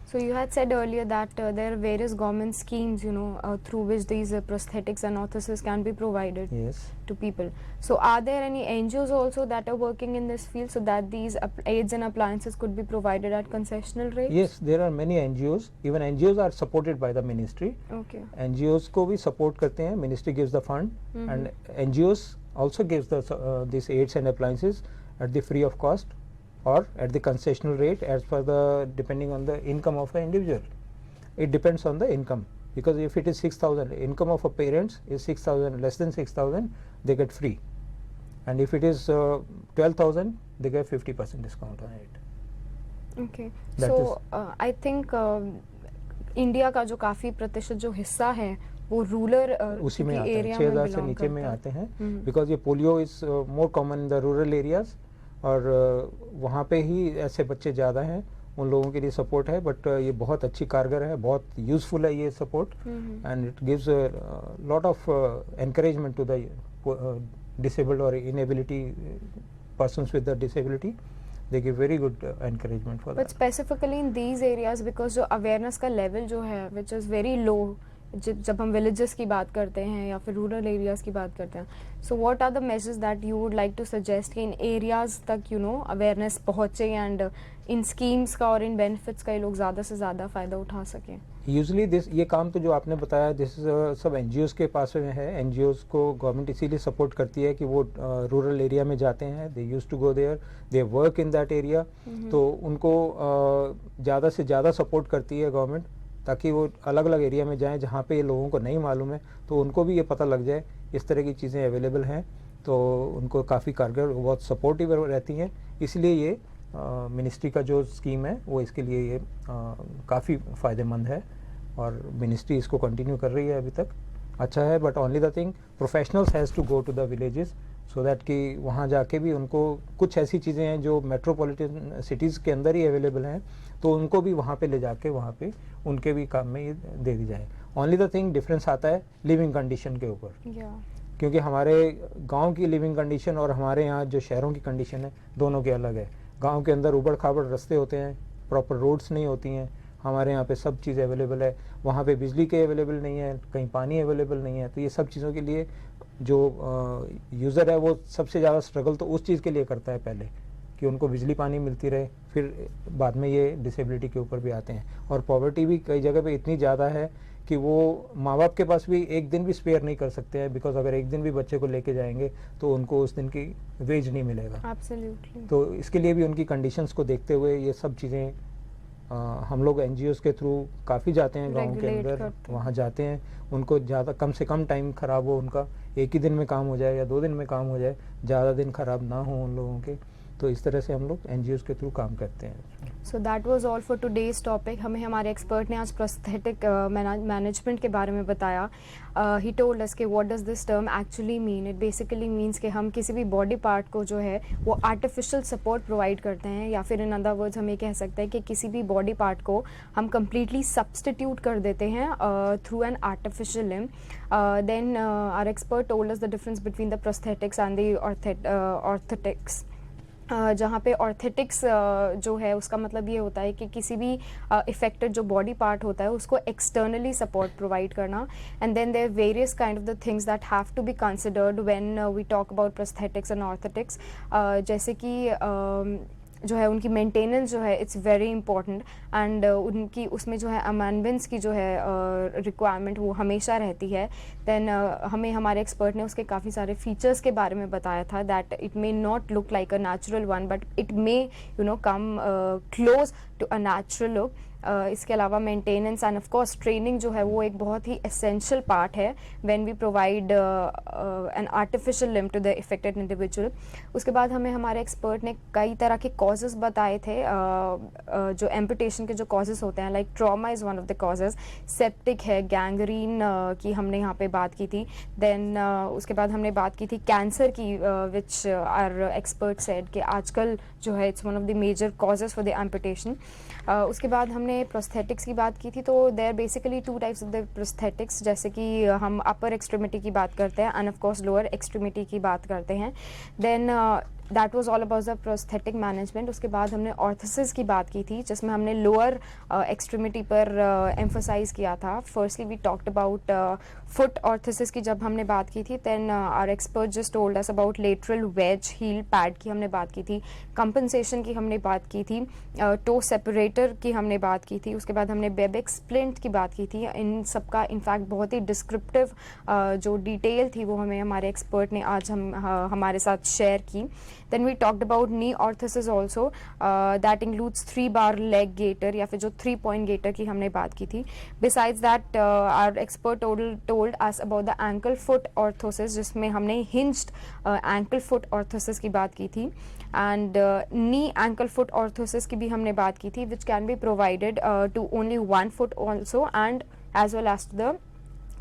So you had said earlier that there are various government schemes, through which these prosthetics and orthoses can be provided to people. So are there any NGOs also that are working in this field, so that these aids and appliances could be provided at concessional rates? Yes, there are many NGOs. Even NGOs are supported by the ministry. Okay. NGOs को भी support करते हैं. Ministry gives the fund, and NGOs also gives these aids and appliances at the free of cost, or at the concessional rate, as per depending on the income of an individual. It depends on the income, because if it is 6,000, income of a parents is 6,000, less than 6,000, they get free, and if it is 12,000, they get 50% discount on it. Okay. So I think India का जो काफी प्रतिशत जो हिस्सा है वो rural उसी में आता है, 6,000 से नीचे में आते हैं, बिकॉज ये polio is more common in the rural areas, और वहाँ पे ही ऐसे बच्चे ज़्यादा हैं, उन लोगों के लिए सपोर्ट है. बट ये बहुत अच्छी कारगर है, बहुत यूजफुल है ये support, and it gives lot of encouragement to the disabled or inability persons with the disability. They give very good encouragement for that. But specifically in these areas, because जो awareness का level जो है which is very low, जब हम villages की बात करते हैं या फिर rural areas की बात करते हैं, so what are the measures that you would like to suggest कि इन areas तक awareness पहुँचे and इन schemes का और इन benefits का ये लोग ज़्यादा से ज़्यादा फ़ायदा उठा सकें? यूजली ये काम तो जो आपने बताया दिस सब एनजीओज़ के पास में है. एनजीओज़ को गवर्नमेंट इसीलिए सपोर्ट करती है कि वो रूरल एरिया में जाते हैं, they used to go there, they work in that area, तो उनको ज़्यादा से ज़्यादा सपोर्ट करती है गवर्नमेंट, ताकि वो अलग अलग एरिया में जाएं जहाँ पे ये लोगों को नहीं मालूम है, तो उनको भी ये पता लग जाए इस तरह की चीज़ें अवेलेबल हैं, तो उनको काफ़ी कारगर बहुत सपोर्टिव रहती हैं. इसलिए ये मिनिस्ट्री का जो स्कीम है वो इसके लिए ये काफ़ी फ़ायदेमंद है, और मिनिस्ट्री इसको कंटिन्यू कर रही है अभी तक. अच्छा है, but only the thing professionals has to go to the villages, so that कि वहाँ जाके भी उनको कुछ ऐसी चीज़ें हैं जो मेट्रोपॉलिटन सिटीज़ के अंदर ही अवेलेबल हैं, तो उनको भी वहाँ पे ले जाके वहाँ पे उनके भी काम में ये दे दी जाए. ओनली द थिंग डिफरेंस आता है लिविंग कंडीशन के ऊपर, क्योंकि हमारे गांव की लिविंग कंडीशन और हमारे यहाँ जो शहरों की कंडीशन है दोनों के अलग है। गांव के अंदर उबड़ खाबड़ रास्ते होते हैं, प्रॉपर रोड्स नहीं होती हैं। हमारे यहाँ पे सब चीज़ अवेलेबल है, वहाँ पे बिजली के अवेलेबल नहीं है, कहीं पानी अवेलेबल नहीं है। तो ये सब चीज़ों के लिए जो यूज़र है वो सबसे ज़्यादा स्ट्रगल तो उस चीज़ के लिए करता है पहले, कि उनको बिजली पानी मिलती रहे, फिर बाद में ये डिसेबिलिटी के ऊपर भी आते हैं। और पॉवर्टी भी कई जगह पे इतनी ज़्यादा है कि वो माँ बाप के पास भी एक दिन भी स्पेयर नहीं कर सकते हैं, बिकॉज अगर एक दिन भी बच्चे को लेके जाएंगे तो उनको उस दिन की वेज नहीं मिलेगा। एब्सोल्युटली। तो इसके लिए भी उनकी कंडीशंस को देखते हुए ये सब चीज़ें हम लोग एनजीओज़ के थ्रू काफ़ी जाते हैं गांव के Regulate अंदर, करते हैं। वहाँ जाते हैं, उनको ज़्यादा कम से कम टाइम ख़राब हो, उनका एक ही दिन में काम हो जाए या 2 दिन में काम हो जाए, ज़्यादा दिन ख़राब ना हो उन लोगों के। तो इस तरह से हम लोग एनजीओज़ के थ्रू काम करते हैं। So that was all for today's topic. हमें हमारे एक्सपर्ट ने आज प्रोस्थेटिक मैनेजमेंट के बारे में बताया। ही टोल्ड अस कि what does this term actually mean. It basically means कि हम किसी भी बॉडी पार्ट को जो है वो आर्टिफिशियल सपोर्ट प्रोवाइड करते हैं, या फिर इन अदर वर्ड्स हम ये कह सकते हैं कि किसी भी बॉडी पार्ट को हम कम्प्लीटली सब्सटीट्यूट कर देते हैं through an artificial limb. Then our expert told us the difference between the prosthetics and the orthotics. जहाँ पे ऑर्थेटिक्स जो है उसका मतलब ये होता है कि किसी भी इफेक्टेड जो बॉडी पार्ट होता है उसको एक्सटर्नली सपोर्ट प्रोवाइड करना। And then there various kind of the things that have to be considered when we talk about prosthetics and orthotics. जैसे कि जो है उनकी मेंटेनेंस जो है इट्स वेरी इंपॉर्टेंट, एंड उनकी उसमें जो है अमेंडमेंट्स की जो है रिक्वायरमेंट वो हमेशा रहती है। देन हमें हमारे एक्सपर्ट ने उसके काफ़ी सारे फीचर्स के बारे में बताया था, that it may not look like a natural one but it may come close to a natural look. इसके अलावा maintenance and of course training जो है वो एक बहुत ही एसेंशियल पार्ट है when we provide an artificial limb to the affected individual. उसके बाद हमें हमारे एक्सपर्ट ने कई तरह के कॉजेज़ बताए थे जो एम्पुटेशन के जो कॉजेज़ होते हैं, like trauma is one of the causes, septic है, गैंग्रीन की हमने यहाँ पे बात की थी। देन उसके बाद हमने बात की थी कैंसर की, विच आर एक्सपर्ट सेड कि आजकल जो है it's one of the major causes for the amputation. उसके बाद हमने प्रोस्थेटिक्स की बात की थी। तो there basically 2 types of the prosthetics, जैसे कि हम अपर एक्सट्रीमिटी की बात करते हैं and of course lower extremity की बात करते हैं। Then that was all about the prosthetic management. उसके बाद हमने ऑर्थोसिस की बात की थी, जिसमें हमने लोअर एक्सट्रीमिटी पर एम्फोसाइज किया था। Firstly we talked about foot orthosis की जब हमने बात की थी, then our expert just told us about lateral wedge heel pad की हमने बात की थी, कंपनसेशन की हमने बात की थी, टो सेपरेटर की हमने बात की थी। उसके बाद हमने बेबिक स्प्लिंट की बात की थी। इन सबका इनफैक्ट बहुत ही डिस्क्रिप्टिव जो डिटेल थी वो हमें हमारे एक्सपर्ट ने आज हमारे साथ शेयर की। Then we talked about knee orthosis also, that includes 3-bar leg gaiter या फिर जो 3-point gaiter की हमने बात की थी। Besides that, our expert told us about the ankle foot orthosis, जिसमें हमने hinged ankle foot orthosis की बात की थी, and knee ankle foot orthosis की भी हमने बात की थी, which can be provided to only one foot also and as well as to the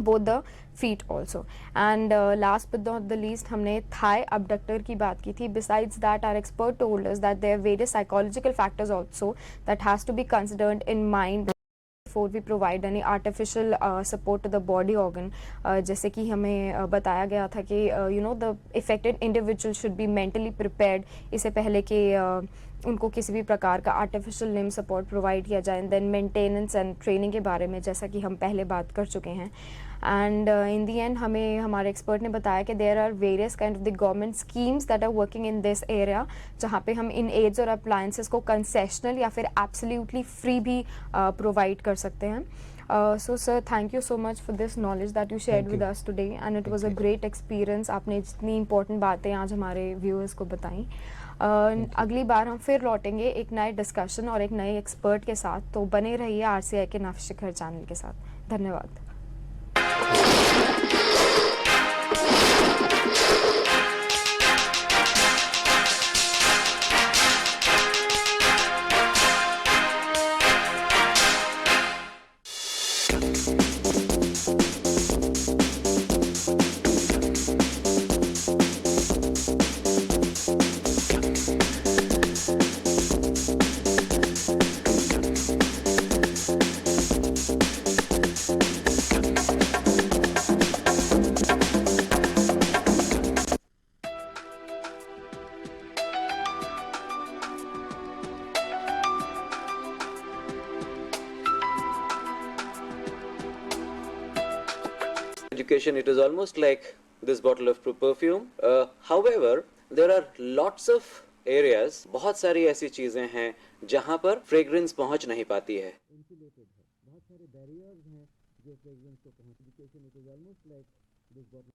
both the feet also. And last but not the least हमने thigh abductor की बात की थी. Besides that, our expert told us that there are various psychological factors also that has to be considered in mind before we provide any artificial support to the body organ. जैसे कि हमें बताया गया था कि the affected individual should be mentally prepared इससे पहले कि उनको किसी भी प्रकार का आर्टिफिशियल लिम्ब सपोर्ट प्रोवाइड किया जाए। देन मेंटेनेंस एंड ट्रेनिंग के बारे में जैसा कि हम पहले बात कर चुके हैं। एंड इन दी एंड हमें हमारे एक्सपर्ट ने बताया कि there are various kind of the government schemes that are working in this area, जहाँ पे हम इन एड्स और अप्लायंसेस को कंसेशनल या फिर एब्सोल्युटली फ्री भी प्रोवाइड कर सकते हैं। So sir, thank you so much for this knowledge that you shared with us today, and it was a great experience. आपने जितनी important बातें आज हमारे viewers को बताई। अगली बार हम फिर लौटेंगे एक नए डिस्कशन और एक नए एक्सपर्ट के साथ, तो बने रहिए RCI के नवशिखर चैनल के साथ। धन्यवाद। education, it is almost like this bottle of perfume. However, there are lots of areas, बहुत सारी ऐसी चीजें हैं जहां पर fragrance पहुंच नहीं पाती है. insulated है, बहुत सारे barriers हैं जो fragrance को पहुंच. Education, it is almost like this bottle.